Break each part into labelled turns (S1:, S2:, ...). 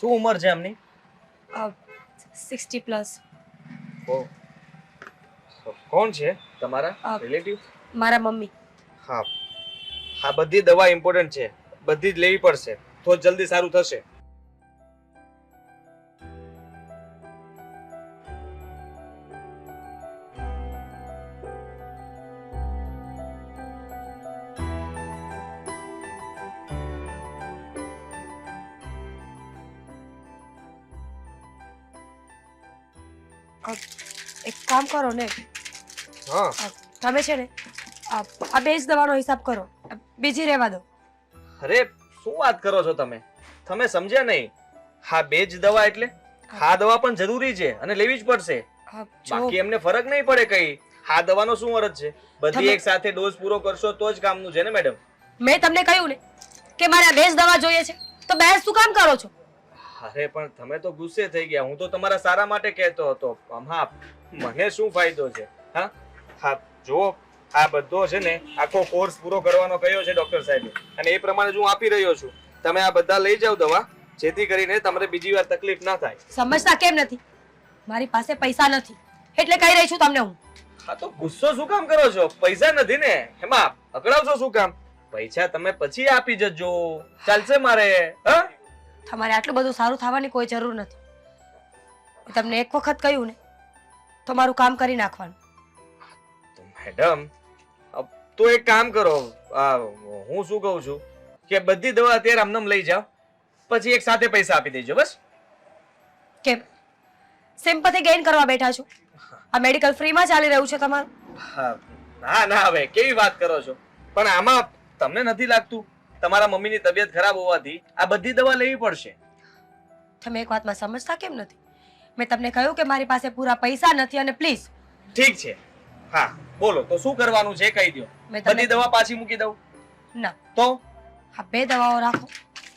S1: શું ઉંમર છે એમની?
S2: 60 પ્લસ.
S1: ઓ, કોણ છે તમારા રિલેટિવ?
S2: મારા મમ્મી.
S1: હા હા, બધી દવા ઇમ્પોર્ટન્ટ છે, બધી જ લેવી પડશે તો જ જલ્દી સારું થશે.
S2: એક કામ કરો ને,
S1: હા,
S2: તમે છે ને આ બે જ દવાનો હિસાબ કરો, બીજી રહેવા દો.
S1: અરે શું વાત કરો છો તમે? તમે સમજ્યા નહીં. હા, બે જ દવા એટલે હા દવા પણ જરૂરી છે અને લેવી જ પડશે. બાકી એમને ફરક નહીં પડે કઈ. હા દવાનો શું અર્થ છે? બધી એક સાથે ડોઝ પૂરો કરશો તો જ કામનું છે ને મેડમ.
S2: મેં તમને કહ્યું ને કે મારે આ બે જ દવા જોઈએ છે, તો બહેસ શું કામ કરો છો?
S1: અરે પણ તમે તો ગુસ્સે થઈ ગયા. હું તો તમારા સારા માટે કહેતો હતો. હા, મને શું ફાયદો છે? હા હા, જો આ બધો છે ને આખો કોર્સ પૂરો કરવાનો કહ્યો છે ડોક્ટર સાહેબે, અને એ પ્રમાણે હું આપી રહ્યો છું. તમે આ બધા લઈ જાવ દવા, જેથી કરીને તમને બીજી વાર તકલીફ ના થાય.
S2: સમજતા કેમ નથી? મારી પાસે પૈસા નથી એટલે કહી રહી છું તમને હું.
S1: હા તો ગુસ્સો શું કામ કરો છો? પૈસા નથી ને એમાં અકળાવશો શું કામ? પૈસા તમે પછી આપી જજો, ચાલશે મારે. હા,
S2: તમારે આટલું બધું સારું થવાની કોઈ જરૂર નથી. તમને એક વખત કહ્યું ને તો મારું કામ કરી નાખવાનું.
S1: મેડમ તો એક કામ કરો, હું શું કહું છું કે બધી દવા અત્યારે આમનામ લઈ જાઓ, પછી એક સાથે પૈસા આપી દેજો બસ.
S2: કેમ સિમ્પથી ગેઇન કરવા બેઠા છો? આ મેડિકલ ફ્રીમાં ચાલી રહ્યું છે તમારું?
S1: ના ના, હવે કેવી વાત કરો છો? પણ આમાં તમને નથી લાગતું તમારા મમ્મીની તબિયત ખરાબ હોવાથી આ બધી દવા લેવી પડશે?
S2: તમે એક વાતમાં સમજતા કેમ નથી? મેં તમને કહ્યું કે મારી પાસે પૂરા પૈસા નથી અને પ્લીઝ.
S1: ઠીક છે, હા બોલો તો શું કરવાનું છે કહી દો. બધી દવા પાછી મૂકી દઉં?
S2: ના.
S1: તો
S2: આ બે દવાઓ રાખો,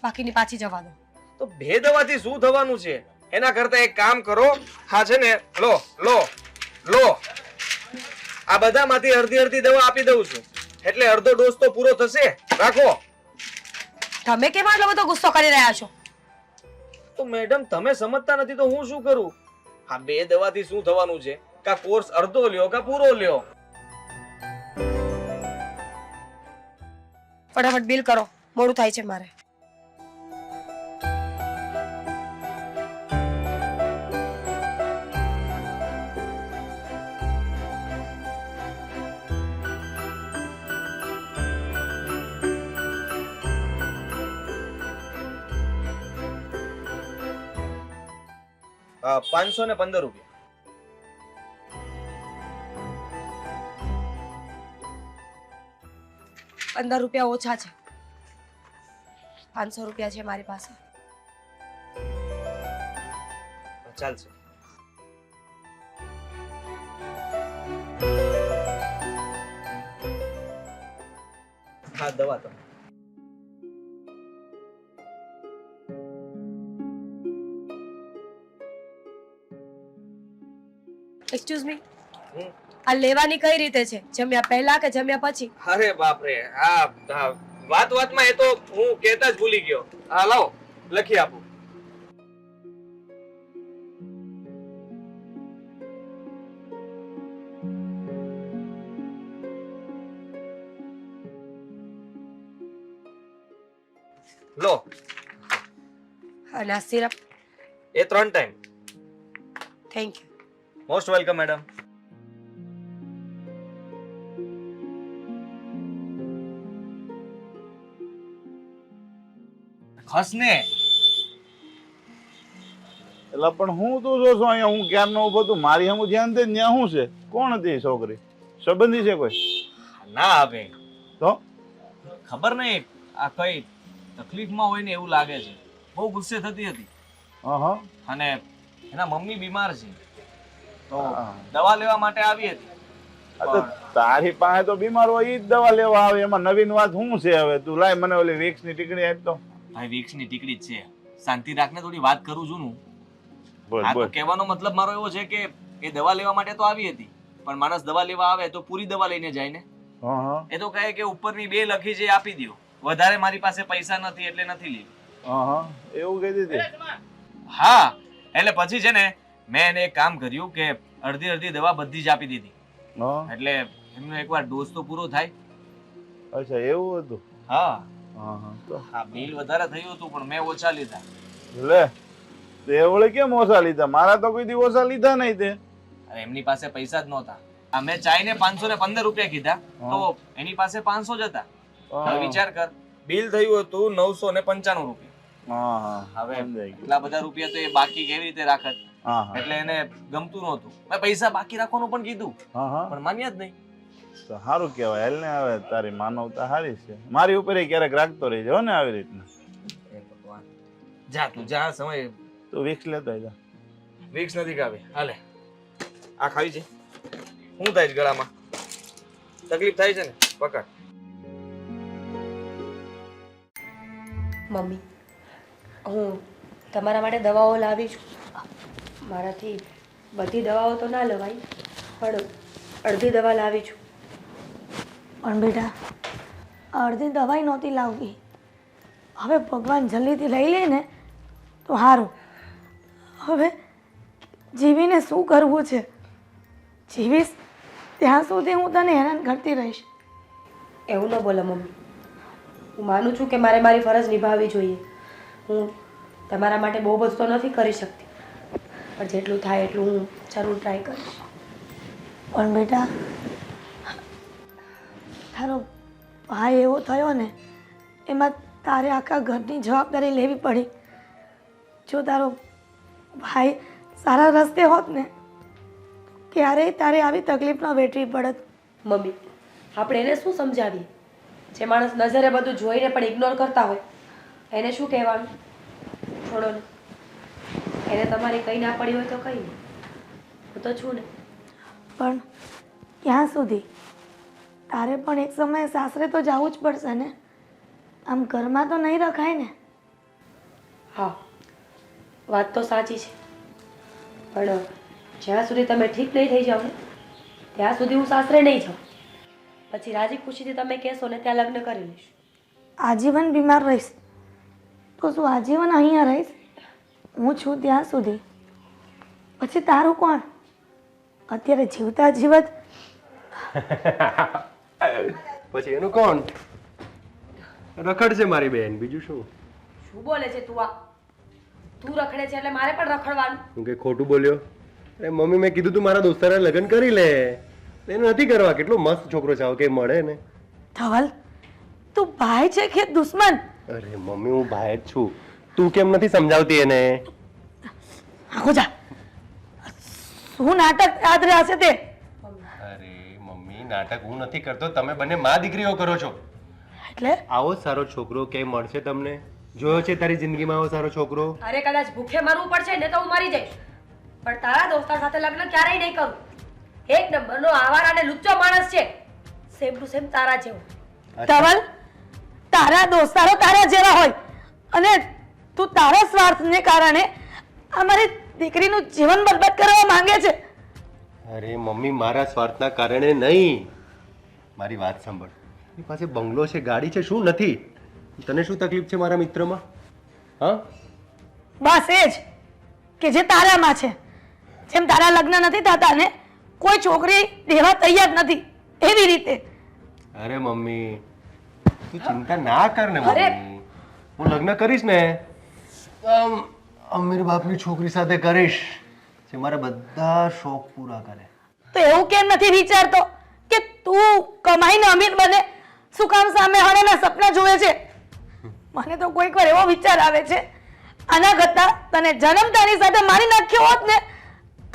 S2: બાકીની પાછી જવા દો.
S1: તો બે દવાથી શું થવાનું છે? એના કરતા એક કામ કરો, હા છે ને, લો લો લો, આ બધામાંથી અડધી અડધી દવા આપી દઉં છું, એટલે અડધો ડોઝ તો પૂરો થશે. રાખો.
S2: તમે કેમ આટલો બધો ગુસ્સો કરી રહ્યા છો?
S1: તો મેડમ તમે સમજતા નથી તો હું શું કરું? આ બે દવાથી શું થવાનું છે? કા કોર્સ અડધો લ્યો કા પૂરો લ્યો.
S2: ફટાફટ બિલ કરો, મોડું થાય છે મારે.
S1: ₹515.
S2: 15 રૂપિયા ઓછા છે. 500 રૂપિયા છે મારી પાસે.
S1: ચાલશે. હા દવા તમે.
S2: એક્સક્યુઝ મી, આ લેવાની કઈ રીતે છે? જમ્યા પહેલા કે જમ્યા પછી?
S1: અરે બાપરે, હા વાત વાતમાં એ તો હું કહેતા જ ભૂલી ગયો. હા લાવો લખી આપું. લો.
S2: અને આ સિરપ?
S1: એ 3 time.
S2: Thank you.
S1: Most welcome madam. ખસને.
S3: એટલે પણ હું તું જો છું અહીંયા, હું ક્યારનો ઉભો તું, મારી સામું ધ્યાન દે. ત્યાં શું છે? કોણ હતી એ છોકરી? સંબંધી છે કોઈ?
S1: ના હવે
S3: તો
S1: ખબર નહીં આ કઈ તકલીફમાં હોય ને એવું લાગે છે. બહુ ગુસ્સે થતી હતી.
S3: હા.
S1: અને એના મમ્મી બીમાર છે તો દવા લેવા માટે આવી હતી.
S3: તારી પાસે તો બીમાર હોય ઈ જ દવા લેવા આવે, એમાં નવીન વાત શું છે? હવે તું લાય મને ઓલી વિક્સ ની ટીકડી આપ તો.
S1: ભાઈ વિક્સ ની ટીકડી જ છે. શાંતિ રાખને, થોડી વાત કરું છું હું.
S3: બોલ
S1: આ તો
S3: બોલ.
S1: કહેવાનો મતલબ મારો એવો છે કે એ દવા લેવા માટે તો આવી હતી, પણ માણસ દવા લેવા આવે તો પૂરી દવા લઈને જાય ને.
S3: હા.
S1: એ તો કહે કે ઉપરની 2 લખી છે આપી દો, વધારે મારી પાસે પૈસા નથી એટલે નથી લેવી.
S3: હા એવું કહી દીધી.
S1: હા એટલે પછી છે ને મેં એને એક કામ કર્યું કે અડધી અડધી દવા બધી જ આપી દીધી
S3: હા
S1: એટલે એમનો એકવાર ડોઝ તો પૂરો થાય.
S3: અચ્છા એવું હતું.
S1: હા
S3: હા હા તો
S1: હા બિલ વધારે થયું હતું પણ મેં ઓછા લીધા.
S3: લે તે વળે કેમ ઓછા લીધા? મારા તો કોઈ દી ઓછા લીધા નહીં તે.
S1: અને એમની પાસે પૈસા જ નહોતા. આ મેં ચાઈને 515 રૂપિયા કીધા તો એની પાસે 500 જ હતા. હવે વિચાર કર બિલ થયું હતું 995 રૂપિયા.
S3: હા હા
S1: હવે
S3: સમજાઈ ગયું.
S1: એટલા બધા રૂપિયા તો એ બાકી કેવી રીતે રાખત?
S3: હા હા
S1: એટલે એને ગમતું નહોતું. મેં પૈસા બાકી રાખવાનું પણ કીધું
S3: હા હા
S1: પણ માન્યા જ નહીં.
S3: તો સારું કહેવાય. હાલ ને હવે તારી માનવતા સારી છે. મારી ઉપર ક્યારેક રાખતો રહેજે હો ને આવી રીતના.
S1: હે ભગવાન. જા તું જા સમય
S3: તું વિક્સ લેતો જા.
S1: વિક્સ નથી ખાવી. હાલે આ ખાવી છે. શું થાય છે ગળામાં? તકલીફ થાય છે ને? પકડ.
S2: મમ્મી હું તમારા માટે દવાઓ લાવી છું. મારાથી બધી દવાઓ તો ના લેવાય પણ અડધી દવા લાવી છું.
S4: પણ બેટા અડધી દવાઈ નહોતી લાવવી. હવે ભગવાન જલ્દીથી લઈ લે ને તો સારું. હવે જીવીને શું કરવું છે? જીવીશ ત્યાં સુધી હું તને હેરાન કરતી રહીશ.
S2: એવું ન બોલો મમ્મી. હું માનું છું કે મારે મારી ફરજ નિભાવવી જોઈએ. હું તમારા માટે બહુ બધું તો નથી કરી શકતી પણ જેટલું થાય એટલું હું જરૂર ટ્રાય કરીશ.
S4: પણ બેટા તારો ભાઈ એવો થયો ને એમાં તારે આખા ઘરની જવાબદારી લેવી પડી. જો તારો ભાઈ સારા રસ્તે હોત ને ક્યારેય તારે આવી તકલીફ ન વેઠવી પડત.
S2: મમ્મી આપણે એને શું સમજાવીએ? જે માણસ નજરે બધું જોઈને પણ ઇગ્નોર કરતા હોય એને શું કહેવાનું? છોડો ને. એને તમારી કંઈ ના પડી હોય તો કંઈ નહીં. હું તો છું ને.
S4: પણ ક્યાં સુધી? તારે પણ એક સમયે સાસરે તો જવું જ પડશે ને. આમ ઘરમાં તો નહીં રખાય ને.
S2: હા વાત તો સાચી છે પણ જ્યાં સુધી તમે ઠીક નહીં થઈ જાઓ ને ત્યાં સુધી હું સાસરે નહીં જાઉં. પછી રાજી ખુશીથી તમે કહેશો ને ત્યાં લગ્ન કરી લઈશ.
S4: આજીવન બીમાર રહીશ તો શું આજીવન અહીંયા રહીશ? હું છું ત્યાં સુધી. પછી તારું કોણ? અત્યારે જીવતા જીવત
S5: પછી એનું કોણ? રખડ છે મારી બેન, બીજું શું?
S2: શું બોલે છે તું? તું રખડે છે એટલે મારે પણ રખડવાનું?
S5: હું કે ખોટું બોલ્યો? અરે મમ્મી મેં કીધું તું મારા દોસ્તારે લગ્ન કરી લે. એને નથી કરવા. કેટલો મસ્ત છોકરો છે, કે મળે ને.
S4: ધવલ તું ભાઈ છે કે દુશ્મન?
S5: અરે મમ્મી હું ભાઈ જ છું. તું કેમ નથી સમજાવતી એને?
S4: આખો જા. શું નાટક યાદ રહેશે તે?
S5: અરે મમ્મી નાટક હું નથી કરતો, તમે બંને માં દીકરીઓ કરો છો.
S4: એટલે
S5: આવો સારો છોકરો ક્યાંય મળશે તમને? જોયો છે તારી જિંદગીમાં આવો સારો છોકરો?
S2: અરે કદાચ ભૂખે મરવું પડશે ને તો હું મરી જઈશ પણ તારા દોસ્તાર સાથે લગ્ન ક્યારેય નહીં કરું. એક નંબરનો આવારા અને લુચ્ચો માણસ છે. સેમ ટુ સેમ તારા જેવો.
S4: ધવલ તારા દોસ્તારો તારા જેવા હોય અને તું તારા સ્વાર્થને કારણે અમારી દીકરીનું જીવન બરબાદ કરવા માંગે છે.
S5: અરે મમ્મી મારા સ્વાર્થના કારણે નહીં. મારી વાત સાંભળ. એની પાસે બંગલો છે, ગાડી છે, શું નથી? તને શું તકલીફ છે મારા મિત્રમાં? હા
S4: બસ એ જ કે જે તારામાં છે. જેમ તારા લગ્ન નથી થતા ને કોઈ છોકરી દેવા તૈયાર નથી એવી રીતે.
S5: અરે મમ્મી તું ચિંતા ના કર ને મમ્મી. હું લગ્ન કરીશ ને આમ અમીર બાપની છોકરી સાથે કરીશ જે મારા બધા શોખ પૂરા કરે.
S4: તો એવું કેમ નથી વિચારતો કે તું કમાઈને અમીર બને? શું કામ સામે હણેના સપના જોવે છે? મને તો કોઈક વાર એવો વિચાર આવે છે આના કરતા તને જન્મતાની સાથે મારી નાખ્યો હોત ને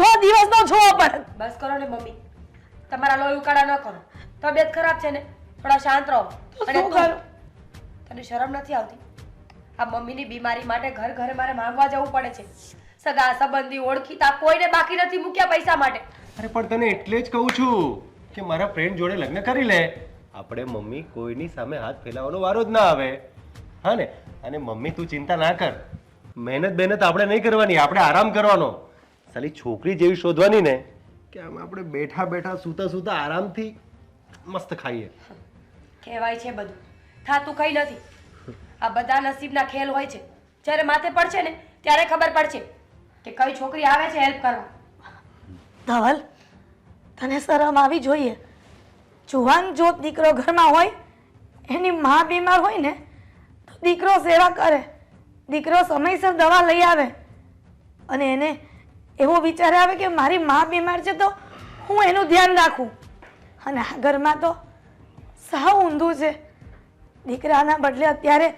S4: તો દિવસ નો જોવો પડે.
S2: બસ કરો ને મમ્મી. તમારા લોહી ઉકાળા ન કરો. તબિયત ખરાબ છે ને થોડા શાંત રહો.
S4: તો
S2: અને
S4: શું
S2: તું,
S4: કરું?
S2: તને શરમ નથી આવતી? આ મમ્મીની બીમારી માટે ઘર ઘરે મારે માંગવા જવું પડે છે. સગા સંબંધી ઓળખીતા કોઈને બાકી નથી મૂક્યા પૈસા માટે.
S5: અરે પણ તને એટલે જ કહું છું કે મારા ફ્રેન્ડ જોડે લગ્ન કરી લે. આપણે મમ્મી કોઈની સામે હાથ ફેલાવવાનો વારો જ ના આવે. હા ને? અને મમ્મી તું ચિંતા ના કર. મહેનત આપણે નહીં કરવાની, આપણે આરામ કરવાનો. સાલી છોકરી જેવી શોધવાની ને કે આમ આપણે બેઠા બેઠા સૂતા સૂતા આરામથી મસ્ત ખાઈએ.
S2: કહેવાય છે બધું થાતું કઈ નથી. આ બધા નસીબના ખેલ હોય છે. જ્યારે માથે પડશે ને ત્યારે ખબર પડશે કે કઈ છોકરી આવે છે હેલ્પ કરવા.
S4: ધવલ, તને શરમ આવી જોઈએ. જુવાન જો દીકરો ઘરમાં હોય, એની મા બીમાર હોય ને તો દીકરો સેવા કરે, દીકરો સમયસર દવા લઈ આવે અને એને એવો વિચાર આવે કે મારી મા બીમાર છે તો હું એનું ધ્યાન રાખું. અને આ ઘરમાં તો સાવ ઊંધું છે. દીકરાના બદલે અત્યારે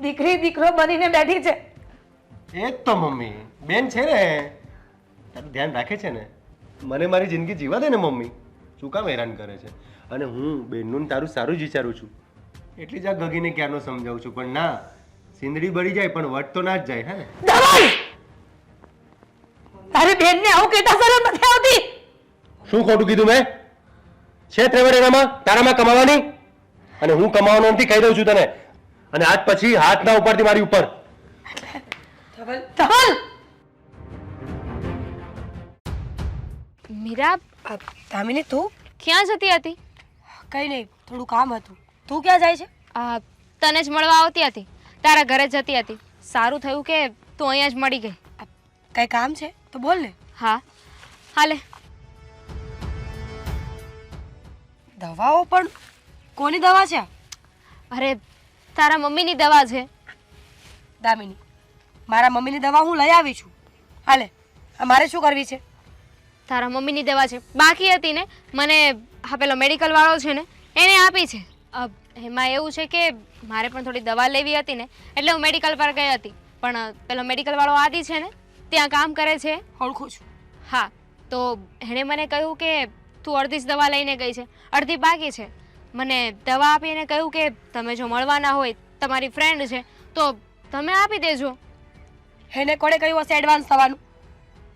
S4: દીકરી દીકરો બનીને બેઠી છે.
S5: એ જ તો મમ્મી, બેન છે ને તારું ધ્યાન રાખે છે ને. મને મારી જિંદગી જીવા દે ને મમ્મી, શું કામ હેરાન કરે છે? અને હું બેનનું તારું સારું જ વિચારું છું, એટલી જ આ ગગીને ક્યારનો સમજાવું છું, પણ ના, સિંદડી બળી જાય પણ વટ તો ના જ જાય. હે ને
S4: ધવલ, તારી બેનને આવું કહેતા શરમ નથી આવતી?
S5: શું ખોટું કીધું મેં? છે ત્રેવડ એનામાં તારામાં કમાવાની? અને હું કમાવાનો નથી કહી દઉં છું તને. અને આજ પછી હાથ ના ઉપાડતી મારી ઉપર.
S4: ધવલ,
S2: મીરા, દામિની તું
S6: ક્યાં જતી હતી?
S2: કઈ નહીં, થોડું કામ હતું. તું ક્યાં જાય છે?
S6: તને જ મળવા આવતી હતી, તારા ઘરે જતી હતી. સારું થયું કે તું અહીંયા જ મળી ગઈ.
S2: કઈ કામ છે તો બોલ ને.
S6: હા, હાલે.
S2: દવાઓ પણ કોની દવા છે?
S6: અરે તારા મમ્મીની દવા છે.
S2: દામિની, મારા મમ્મીની દવા હું લઈ આવી છું. હાલે, મારે શું કરવી છે?
S6: તારા મમ્મીની દવા છે, બાકી હતી ને, મને હા પેલો મેડિકલ વાળો છે ને એને આપી છે. એમાં એવું છે કે મારે પણ થોડી દવા લેવી હતી ને, એટલે હું મેડિકલ પર ગઈ હતી. પણ પેલો મેડિકલ વાળો આદિ છે ને, ત્યાં કામ કરે છે.
S2: ઓળખું છું.
S6: હા, તો એણે મને કહ્યું કે તું અડધી જ દવા લઈને ગઈ છે, અડધી બાકી છે. મને દવા આપીને કહ્યું કે તમે જો મળવાના હોય, તમારી ફ્રેન્ડ છે તો તમે આપી દેજો.
S2: એને કોણે કહ્યું હશે એડવાન્સ થવાનું?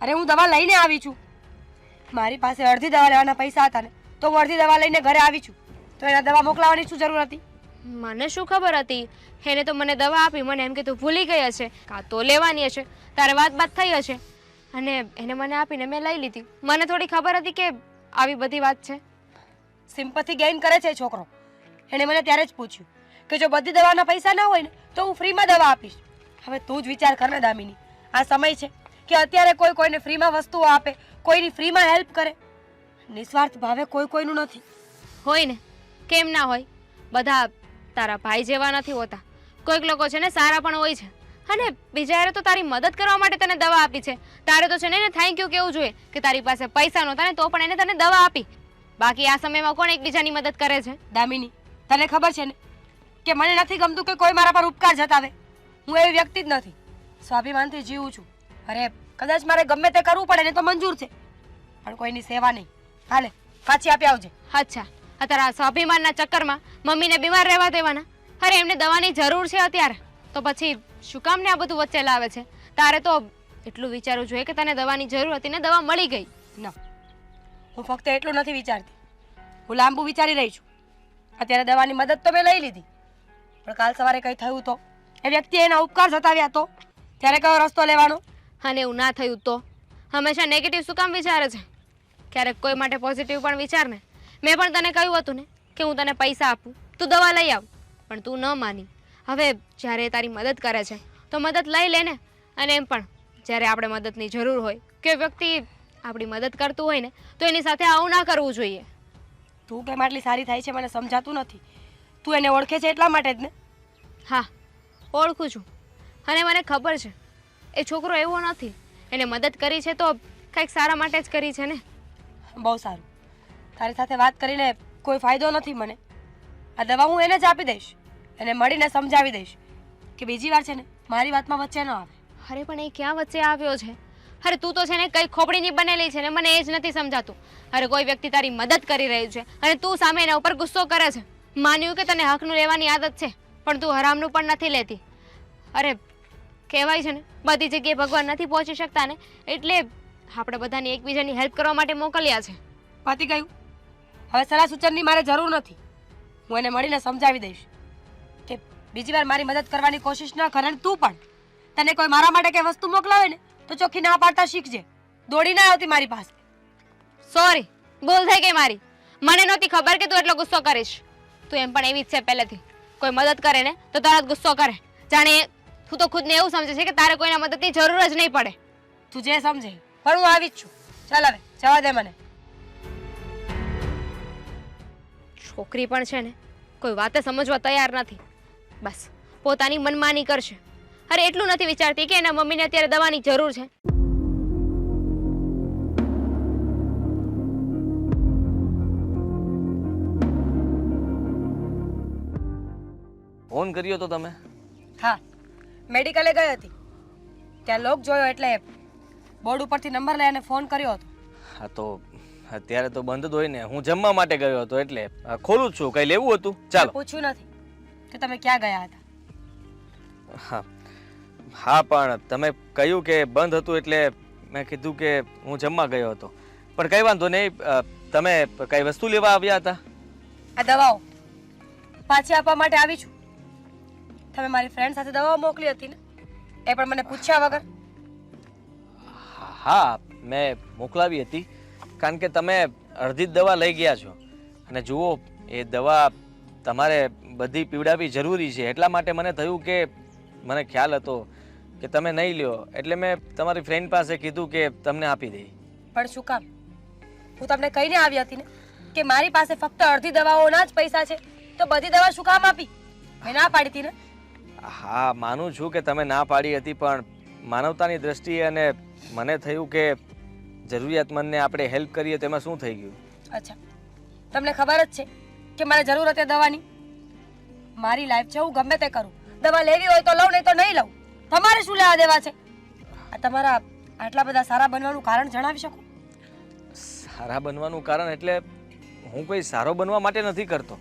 S2: અરે હું દવા લઈને આવી છું. મારી પાસે અડધી દવા લેવાના પૈસા હતા ને, તો હું અડધી દવા લઈને ઘરે આવી છું. તો એના દવા મોકલાવાની શું જરૂર હતી?
S6: મને શું ખબર હતી? એને તો મને દવા આપી, મને એમ કે તું ભૂલી ગઈ હશે, કાં તો લેવાની હશે, તારે વાત થઈ હશે, અને એને મને આપીને મેં લઈ લીધી. મને થોડી ખબર હતી કે આવી બધી વાત છે.
S2: સિમ્પથી ગેઇન કરે છે છોકરો. એણે મને ત્યારે જ પૂછ્યું કે જો બધી દવાના પૈસા ના હોય ને તો હું ફ્રીમાં દવા આપીશ. હવે તું જ વિચાર કર ને દામિની, આ સમય છે કે અત્યારે કોઈ કોઈને ફ્રીમાં વસ્તુઓ આપે, કોઈની ફ્રીમાં હેલ્પ કરે. નિસ્વાર્થ ભાવે કોઈ કોઈનું નથી.
S6: હોય ને, કેમ ના હોય? બધા તારા ભાઈ જેવા નથી હોતા. કોઈક લોકો છે ને સારા પણ હોય છે, અને બીજાએ તો તારી મદદ કરવા માટે તને દવા આપી છે. તારે તો છે ને એને થેન્ક યુ કહેવું જોઈએ કે તારી પાસે પૈસા નહોતા ને તો પણ એને તને દવા આપી. બાકી આ સમયમાં કોણ એકબીજાની મદદ કરે છે?
S2: દામિની, તને ખબર છે ને કે મને નથી ગમતું કે કોઈ મારા પર ઉપકાર જતાવે. હું એવી વ્યક્તિ જ નથી, સ્વાભિમાનથી જીવું છું. અરે કદાચ મારે ગમે તે કરવું પડે ને તો મંજૂર છે, પણ કોઈની સેવા નહીં. હાલે, પાછી આપી આવજે.
S6: અચ્છા, આ તારા સ્વાભિમાનના ચક્કરમાં મમ્મીને બીમાર રહેવા દેવાના? અરે એમને દવાની જરૂર છે અત્યારે, તો પછી શું કામ ને આ બધું વચ્ચે લાવે છે? તારે તો એટલું વિચારવું જોઈએ કે તને દવાની જરૂર હતી ને દવા મળી ગઈ.
S2: ના, હું ફક્ત એટલું નથી વિચારતી, હું લાંબુ વિચારી રહી છું. અત્યારે દવાની મદદ તો મેં લઈ લીધી, પણ કાલ સવારે કંઈ થયું તો, એ વ્યક્તિએ એના ઉપકાર જતાવ્યા તો, ત્યારે કયો રસ્તો લેવાનો?
S6: અને એવું ના થયું તો? હંમેશા નેગેટિવ શું કામ વિચારે છે? ક્યારેક કોઈ માટે પોઝિટિવ પણ વિચાર ને. મેં પણ તને કહ્યું હતું ને કે હું તને પૈસા આપું, તું દવા લઈ આવ, પણ તું ન માની. હવે જ્યારે તારી મદદ કરે છે તો મદદ લઈ લે ને. અને એમ પણ જ્યારે આપણે મદદની જરૂર હોય, કે વ્યક્તિ આપણી મદદ કરતું હોય ને, તો એની સાથે આવું ના કરવું જોઈએ.
S2: તું કેમ આટલી સારી થાય છે મને સમજાતું નથી. તું એને ઓળખે છે એટલા માટે જ ને?
S6: હા, ઓળખું છું, અને મને ખબર છે એ છોકરો એવો નથી. એને મદદ કરી છે તો કંઈક સારા માટે જ કરી છે ને.
S2: બહુ સારું, તારી સાથે વાત કરીને કોઈ ફાયદો નથી મને. આ દવા હું એને જ આપી દઈશ, એને મળીને સમજાવી દઈશ કે બીજી વાર છે ને મારી વાતમાં વચ્ચે ન આવે.
S6: અરે પણ એ ક્યાં વચ્ચે આવ્યો છે? અરે તું તો છે ને કઈ ખોપડીની બનેલી છે ને, મને એ જ નથી સમજાતું. અરે કોઈ વ્યક્તિ તારી મદદ કરી રહ્યું છે અને તું સામે એના ઉપર ગુસ્સો કરે છે. માન્યું કે તને હકનું લેવાની આદત છે, પણ તું હરામનું પણ નથી લેતી. અરે કહેવાય છે ને, બધી જગ્યાએ ભગવાન નથી પહોંચી શકતા ને, એટલે આપણે બધાની એકબીજાની હેલ્પ કરવા માટે મોકલ્યા છે.
S2: પતી ગયું. હવે સલાહ સૂચનની મારે જરૂર નથી. હું એને મળીને સમજાવી દઈશ કે બીજી વાર મારી મદદ કરવાની કોશિશ ન કરે. તું પણ તને કોઈ મારા માટે કઈ વસ્તુ મોકલાવે ને તો ચોખ્ખી ના પાડતા શીખજે. દોડી ના આવતી મારી પાસે.
S6: સોરી, ભૂલ થઈ ગઈ મારી. મને નહોતી ખબર કે તું એટલો ગુસ્સો કરીશ. તું એમ પણ એવી જ છે પહેલેથી. કોઈ મદદ કરે ને તો તરત ગુસ્સો કરે, જાણે તું તો ખુદને એવું સમજે છે કે તારે કોઈના મદદની જરૂર જ નહીં પડે.
S2: તું જે સમજે પણ હું આવી જ છું. ચાલ હવે જવા દે મને.
S6: છોકરી પણ છે ને કોઈ વાતે સમજવા તૈયાર નથી. બસ પોતાની મનમાની કરશે. અરે એટલું નથી વિચારતી કે એના મમ્મીને અત્યારે દવાની જરૂર છે.
S1: ફોન કર્યો તો તમે?
S2: હા, મેડિકલે ગઈ હતી. ત્યાં લોક જોયો એટલે બોર્ડ ઉપરથી નંબર લઈ અને ફોન કર્યો હતો.
S1: હા તો અત્યારે તો બંધ જ હોય ને. હું જમવા માટે ગયો હતો એટલે ખોલું જ છું. કઈ લેવું હતું? ચાલો.
S2: પૂછ્યું નથી કે તમે ક્યાં ગયા હતા.
S1: હા હા, પણ તમે કહ્યું કે બંધ હતું એટલે મેં કીધું કે હું જમવા ગયો હતો. પણ કઈ વાંધો નહીં. તમે કઈ વસ્તુ લેવા આવ્યા હતા?
S2: આ દવાઓ પાછી આપવા માટે આવી છું. તમે મારી ફ્રેન્ડ સાથે દવાઓ મોકલી હતી ને, એ પણ મને પૂછ્યા વગર.
S1: હા, મેં મોકલાવી હતી કારણ કે તમે અડધી જ દવા લઈ ગયા છો અને જુઓ એ દવા તમારે બધી પીવડાવવી જરૂરી છે. એટલા માટે મને થયું કે મને ખ્યાલ હતો કે તમે નહીં લ્યો એટલે મેં તમારી ફ્રેન્ડ પાસે કીધું કે તમને આપી દઈ.
S2: પણ શું કામ? હું તમને કહીને આવી હતી ને કે મારી પાસે ફક્ત અડધી દવાઓના જ પૈસા છે, તો બધી દવા શું કામ આપી? મેં ના પાડી હતી ને.
S1: હા, માનું છું કે તમે ના પાડી હતી, પણ માનવતાની દ્રષ્ટિએ અને મને થયું કે જરૂરિયાતમંદને આપણે હેલ્પ કરીએ તેમાં શું થઈ ગયું.
S2: અચ્છા, તમને ખબર જ છે કે મારે જરૂર હતી દવાની. મારી લાઈફ છે, હું ગમે તે કરું. દવા લેવી હોય તો લઉં, નહીં તો નહીં લઉં. તમારે શું લેવા દેવા છે? આ તમારા આટલા બધા સારા બનવાનું કારણ જણાવી શકો?
S1: સારા બનવાનું કારણ એટલે હું કોઈ સારો બનવા માટે નથી કરતો,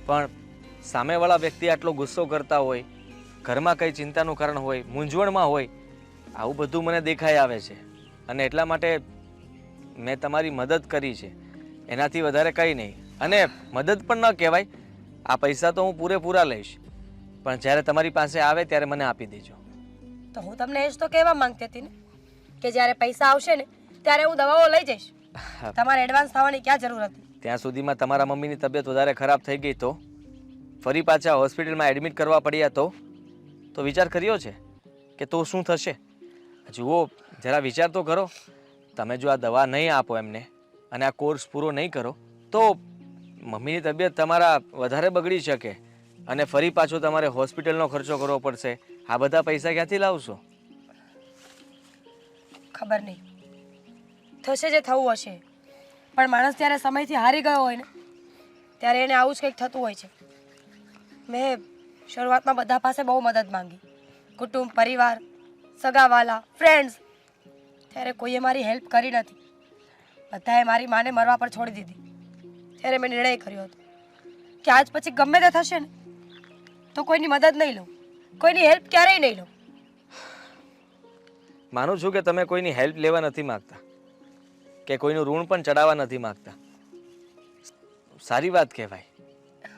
S1: પણ સામેવાળા વ્યક્તિ આટલો ગુસ્સો કરતા હોય, ઘરમાં કઈ ચિંતાનું કારણ હોય, મૂંઝવણમાં હોય, આવું બધું મને દેખાઈ આવે છે અને એટલા માટે મેં તમારી મદદ કરી છે. એનાથી વધારે કંઈ નહીં. અને મદદ પણ ન કહેવાય. આ પૈસા તો હું પૂરેપૂરા લઈશ, પણ જ્યારે તમારી પાસે આવે ત્યારે મને આપી દેજો.
S2: તો હું તમને એ જ તો કહેવા માંગતી હતી ને કે જ્યારે પૈસા આવશે ને ત્યારે હું દવાઓ લઈ જઈશ. તમારે એડવાન્સ થવાની ક્યાં જરૂર હતી?
S1: ત્યાં સુધીમાં તમારા મમ્મીની તબિયત વધારે ખરાબ થઈ ગઈ તો ફરી પાછા હોસ્પિટલમાં એડમિટ કરવા પડ્યા તો વિચાર કર્યો છે કે તો શું થશે? જુઓ, જરા વિચાર તો કરો. તમે જો આ દવા નહીં આપો એમને અને આ કોર્સ પૂરો નહીં કરો તો મમ્મીની તબિયત તમારા વધારે બગડી શકે અને ફરી પાછો તમારે હોસ્પિટલનો ખર્ચો કરવો પડશે. આ બધા પૈસા ક્યાંથી લાવશો?
S2: ખબર નહીં, થશે જે થવું હશે. પણ માણસ જ્યારે સમયથી હારી ગયો હોય ને ત્યારે એને આવું જ કંઈક થતું હોય છે. મેં શરૂઆતમાં બધા પાસે બહુ મદદ માંગી, કુટુંબ, પરિવાર, સગાવાલા, ફ્રેન્ડ્સ. ત્યારે કોઈએ મારી હેલ્પ કરી નથી. બધાએ મારી માને મરવા પર છોડી દીધી. ત્યારે મેં નિર્ણય કર્યો હતો કે આજ પછી ગમે તે થશે ને તો કોઈની મદદ નહીં લઉં, કોઈની હેલ્પ ક્યારેય નહીં લઉં.
S1: માનું છું કે તમે કોઈની હેલ્પ લેવા નથી માગતા કે કોઈનું ઋણ પણ ચડાવવા નથી માગતા. સારી વાત કહેવાય.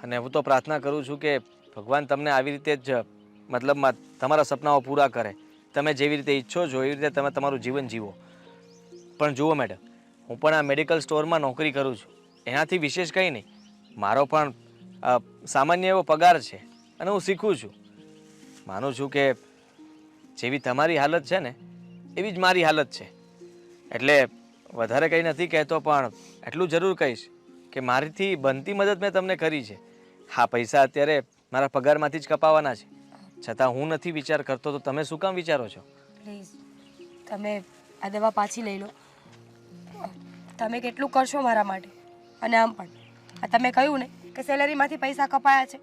S1: અને હું તો પ્રાર્થના કરું છું કે ભગવાન તમને આવી રીતે જ મતલબમાં તમારા સપનાઓ પૂરા કરે. તમે જેવી રીતે ઈચ્છો છો એવી રીતે તમે તમારું જીવન જીવો. પણ જુઓ મેડમ, હું પણ આ મેડિકલ સ્ટોરમાં નોકરી કરું છું. એનાથી વિશેષ કંઈ નહીં. મારો પણ સામાન્ય એવો પગાર છે અને હું શીખું છું. માનું છું કે જેવી તમારી હાલત છે ને એવી જ મારી હાલત છે. એટલે વધારે કંઈ નથી કહેતો, પણ એટલું જરૂર કહીશ કે મારીથી બનતી મદદ મેં તમને કરી છે. હા, પૈસા અત્યારે મારા પગારમાંથી જ કપાવાના છે, છતાં હું નથી વિચાર કરતો તો તમે શું કામ વિચારો છો?
S2: પ્લીઝ તમે આ દવા પાછી લઈ લો. તમે કેટલું કરશો મારા માટે? અને આમ પણ આ તમે કહ્યું ને કે સેલેરીમાંથી પૈસા કપાયા છે,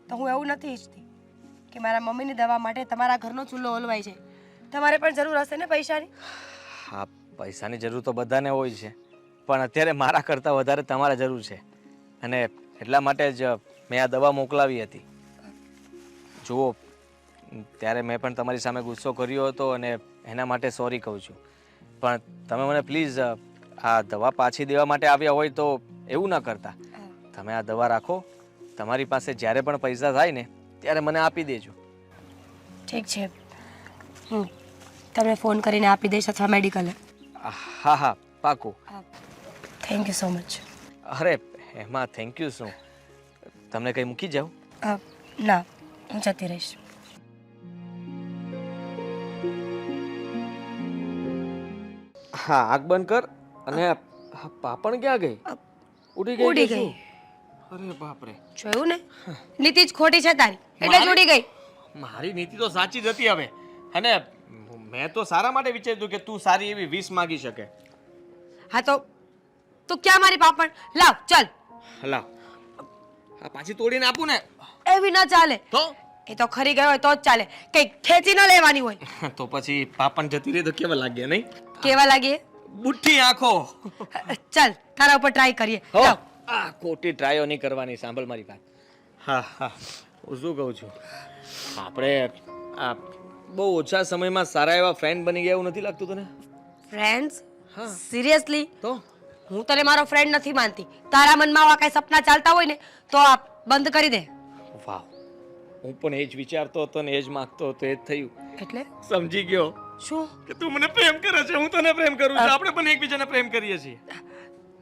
S2: તો હું એવું નથી ઈચ્છતી કે મારા મમ્મીની દવા માટે તમારા ઘરનો ચૂલો ઓલવાઈ જાય. તમારે પણ જરૂર હશે ને પૈસાની?
S1: હા, પૈસાની જરૂર તો બધાને હોય છે, પણ અત્યારે મારા કરતાં વધારે તમારે જરૂર છે અને એટલા માટે જ મેં આ દવા મોકલાવી હતી. જુઓ, ત્યારે મેં પણ તમારી સામે ગુસ્સો કર્યો હતો અને એના માટે સોરી કહું છું. પણ તમે મને પ્લીઝ આ દવા પાછી દેવા માટે આવ્યા હોય તો એવું ન કરતા. તમે આ દવા રાખો. તમારી પાસે જ્યારે પણ પૈસા થાય ને ત્યારે મને આપી દેજો.
S2: ઠીક છે, હું તમને ફોન કરીને આપી દઈશ અથવા મેડિકલે.
S1: હા હા, પાકું.
S2: Thank you so much.
S1: અરે એમાં થેન્ક યુ શું? તમને કંઈ મૂકી જાઉં?
S2: ના, હું જતી રહીશ.
S1: હા આગ બંધ કર. અને આ પાપણ ક્યાં ગઈ? ઉડી ગઈ
S2: ઉડી
S1: કે
S2: ગઈ.
S1: શું? અરે બાપ રે,
S2: જોયું ને નીતિ જ ખોટી છે તારી એટલે જ ઉડી ગઈ.
S1: મારી નીતિ તો સાચી જ હતી હવે. અને મેં તો સારા માટે વિચાર્યું કે તું સારી એવી વીસ માગી શકે.
S2: હા તો તું ક્યાં મારી પાપણ લાવ ચાલ.
S1: લાવ, આ પાછી તોડીને આપું ને
S2: એવી ન ચાલે.
S1: તો
S2: એ તો ખરી ગયો હોય તો જ ચાલે, કઈ ખેંચી ન લેવાની હોય.
S1: તો પછી પાપણ જતી રહી તો કેવા લાગે નહીં?
S2: કેવા લાગે?
S1: બુઠ્ઠી આંખો.
S2: ચાલ તારા ઉપર ટ્રાય કરીએ.
S1: હો,
S2: લાવ.
S1: આ ખોટી ટ્રાયો નહીં કરવાની. સાંભળ મારી વાત. હા હા, હું શું કહું છું, આપણે આ બહુ ઓછા સમયમાં સારા એવા ફ્રેન્ડ બની ગયા એવું નથી લાગતું તને?
S2: ફ્રેન્ડ્સ?
S1: હા.
S2: સિરિયસલી
S1: તો
S2: હું તને મારો ફ્રેન્ડ નથી માનતી. તારા મનમાં આવા કઈ સપના ચાલતા હોય ને તો આ બંધ કરી દે.
S1: વાહ, હું પણ એ જ વિચારતો હતો ને એ જ માંગતો હતો, એ જ થયું.
S2: એટલે
S1: સમજી ગયો
S2: શું?
S1: કે તું મને પ્રેમ કરે છે, હું તને પ્રેમ કરું છું. આપણે પણ એકબીજાને પ્રેમ કરીએ છીએ.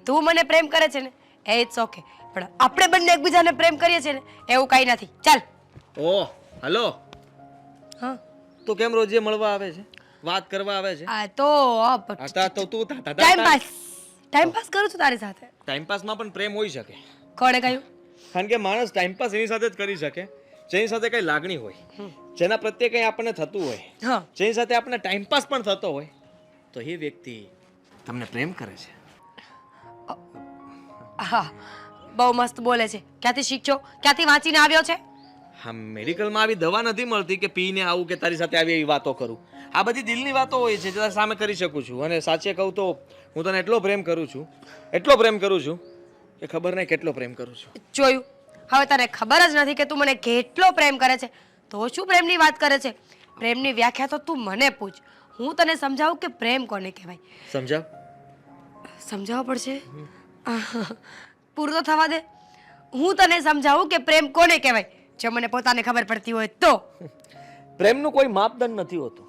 S2: તું મને પ્રેમ કરે છે ને એ ઇટ્સ ઓકે, પણ આપણે બંને એકબીજાને પ્રેમ કરીએ છીએ ને એવું કઈ નથી. ચાલ.
S1: ઓહ, હલો.
S2: હા
S1: તો કેમ રોજે મળવા આવે છે, વાત કરવા આવે છે?
S2: આ તો ટાઈમ પાસ કરું છું તારી સાથે.
S1: ટાઈમ પાસમાં પણ પ્રેમ હોઈ શકે.
S2: કોણે કહ્યું?
S1: કારણ કે માણસ ટાઈમ પાસ એની સાથે જ કરી શકે જેની સાથે કઈ લાગણી હોય, જેના પ્રત્યે કઈ આપણને થતું હોય,
S2: હા
S1: જેની સાથે આપણને ટાઈમ પાસ પણ થતો હોય, તો એ વ્યક્તિ તમને પ્રેમ કરે છે.
S2: હા બહુ મસ્ત બોલે છે. ક્યાંથી શીખ્યો? ક્યાંથી વાંચીને આવ્યો છે?
S1: હા, મેડિકલમાં આવી દવા નથી મળતી કે પીને આવું કે તારી સાથે આવી એવી વાતો કરું. આ બધી દિલની વાતો હોય છે જે તારી સામે કરી શકું છું. અને સાચે કહું તો હું તને એટલો પ્રેમ કરું છું, એટલો પ્રેમ કરું છું કે ખબર નહીં કેટલો પ્રેમ કરું છું.
S2: જોયું? હવે તને ખબર જ નથી કે તું મને કેટલો પ્રેમ કરે છે તો શું પ્રેમની વાત કરે છે? પ્રેમની વ્યાખ્યા તો તું મને પૂછ, હું તને સમજાવું કે પ્રેમ કોને કહેવાય.
S1: સમજાવ.
S2: સમજાવવું પડશે. પૂરું તો થવા દે. હું તને સમજાવું કે પ્રેમ કોને કહેવાય જો મને પોતાને ખબર પડતી હોય તો.
S1: પ્રેમનું કોઈ માપદંડ નથી હોતું.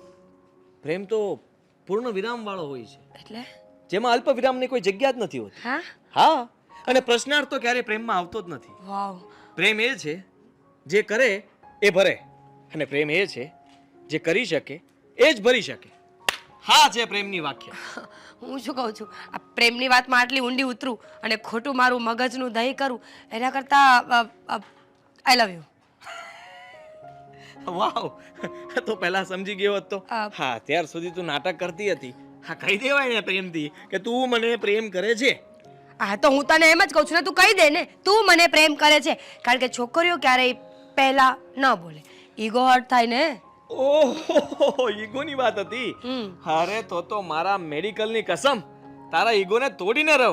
S1: પ્રેમ તો પૂર્ણ વિરામ વાળો હોય છે,
S2: એટલે
S1: જેમાં અલ્પ વિરામની કોઈ જગ્યા જ નથી હોતી.
S2: હા
S1: હા, અને પ્રશ્નાર્થ તો ક્યારેય પ્રેમમાં આવતો જ નથી.
S2: વાવ.
S1: પ્રેમ એ છે જે કરે એ ભરે, અને પ્રેમ એ છે જે કરી શકે એ જ ભરી શકે. હા છે પ્રેમની વ્યાખ્યા.
S2: હું શું કહું છું, આ પ્રેમની વાતમાં આટલી ઊંડી ઉતરું અને ખોટું મારું મગજનું દહીં કરું એના કરતા આઈ લવ યુ.
S1: વાવ, તો પહેલા સમજી ગયો હતો. હા, ત્યાર સુધી તું નાટક કરતી હતી. હા, કહી દેવાય ને પ્રેમથી કે તું મને પ્રેમ કરે છે.
S2: હા તો હું તને એમ જ કહું છું ને, તું કહી દે ને તું મને પ્રેમ કરે છે. કારણ કે છોકરીઓ ક્યારેય પહેલા ન બોલે, ઈગો હર્ટ થાય ને.
S1: ઓહો, ઈગોની વાત હતી. અરે તો મારા મેડિકલની કસમ, તારા ઈગોને તોડીને રહો.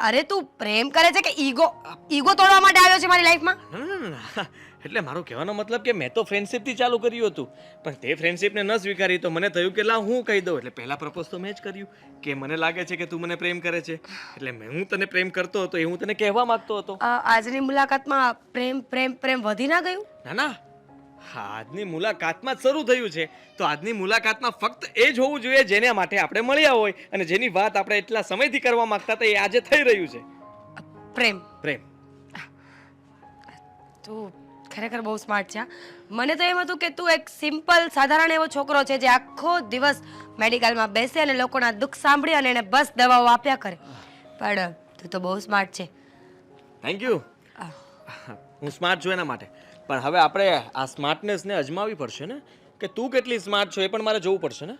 S2: અરે તું પ્રેમ કરે છે કે ઈગો તોડવા માટે આવ્યો છે મારી લાઈફમાં?
S1: ના, એટલે મારો કહેવાનો મતલબ કે મેં તો ફ્રેન્ડશિપથી ચાલુ કર્યું હતું, પણ તે ફ્રેન્ડશિપને ન સ્વીકારી તો મને થયું કે લા હું કહી દઉં. એટલે પહેલા પ્રપોઝ તો મેં જ કર્યું કે મને લાગે છે કે તું મને પ્રેમ કરે છે, એટલે હું તને પ્રેમ કરતો હતો એ હું તને કહેવા માંગતો હતો.
S2: આજની મુલાકાતમાં પ્રેમ પ્રેમ પ્રેમ વધી ના ગયું?
S1: ના ના, આજની મુલાકાતમાં જ શરૂ થયું છે. તો આજની મુલાકાતમાં ફક્ત એ જ હોવું જોઈએ જેના માટે આપણે મળ્યા હોય અને જેની વાત આપણે એટલા સમયથી કરવા માંગતા હતા, એ આજે થઈ રહ્યું છે.
S2: પ્રેમ.
S1: પ્રેમ.
S2: તું ખરેખર બહુ સ્માર્ટ છે. મને તો એમ હતું કે તું એક સિમ્પલ સાધારણ એવો છોકરો છે જે આખો દિવસ મેડિકલમાં બેસે અને લોકોના દુઃખ સાંભળી અને એને બસ દવાઓ આપ્યા કરે, પણ તું તો બહુ સ્માર્ટ છે.
S1: Thank you. હું સ્માર્ટ છું એના માટે, પણ હવે આપણે આ સ્માર્ટનેસને અજમાવવી પડશે ને, કે તું કેટલી સ્માર્ટ છો એ પણ મારે જોવું પડશે ને.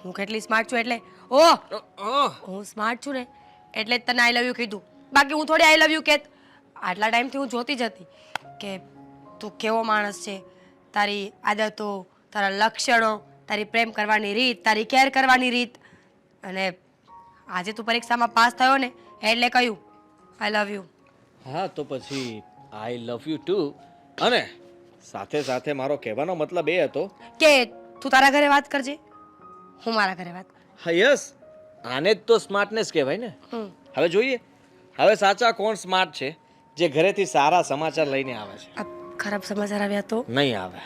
S2: હું કેટલી સ્માર્ટ છું એટલે હું સ્માર્ટ છું ને એટલે જ તને આઈ લવ યુ કીધું. બાકી હું થોડી આઈ લવ યુ કહેત. આટલા ટાઈમથી હું જોતી જ હતી કે તું કેવો માણસ છે, તારી આદતો, તારા લક્ષણો, તારી પ્રેમ કરવાની રીત, તારી કેર કરવાની રીત. અને આજે તું પરીક્ષામાં પાસ થયો ને એટલે કહ્યું આઈ લવ યુ.
S1: હા, તો પછી આઈ લવ યુ ટુ. અને સાથે સાથે મારો કહેવાનો મતલબ એ હતો
S2: કે તું તારા ઘરે વાત કરજે, હું મારા ઘરે વાત કરું.
S1: હા યસ, આને જ તો સ્માર્ટનેસ કહેવાય ને. હવે જોઈએ હવે સાચા કોણ સ્માર્ટ છે જે ઘરેથી સારા સમાચાર લઈને આવે છે.
S2: આ ખરાબ સમાચાર આવ્યા તો?
S1: નહીં આવે.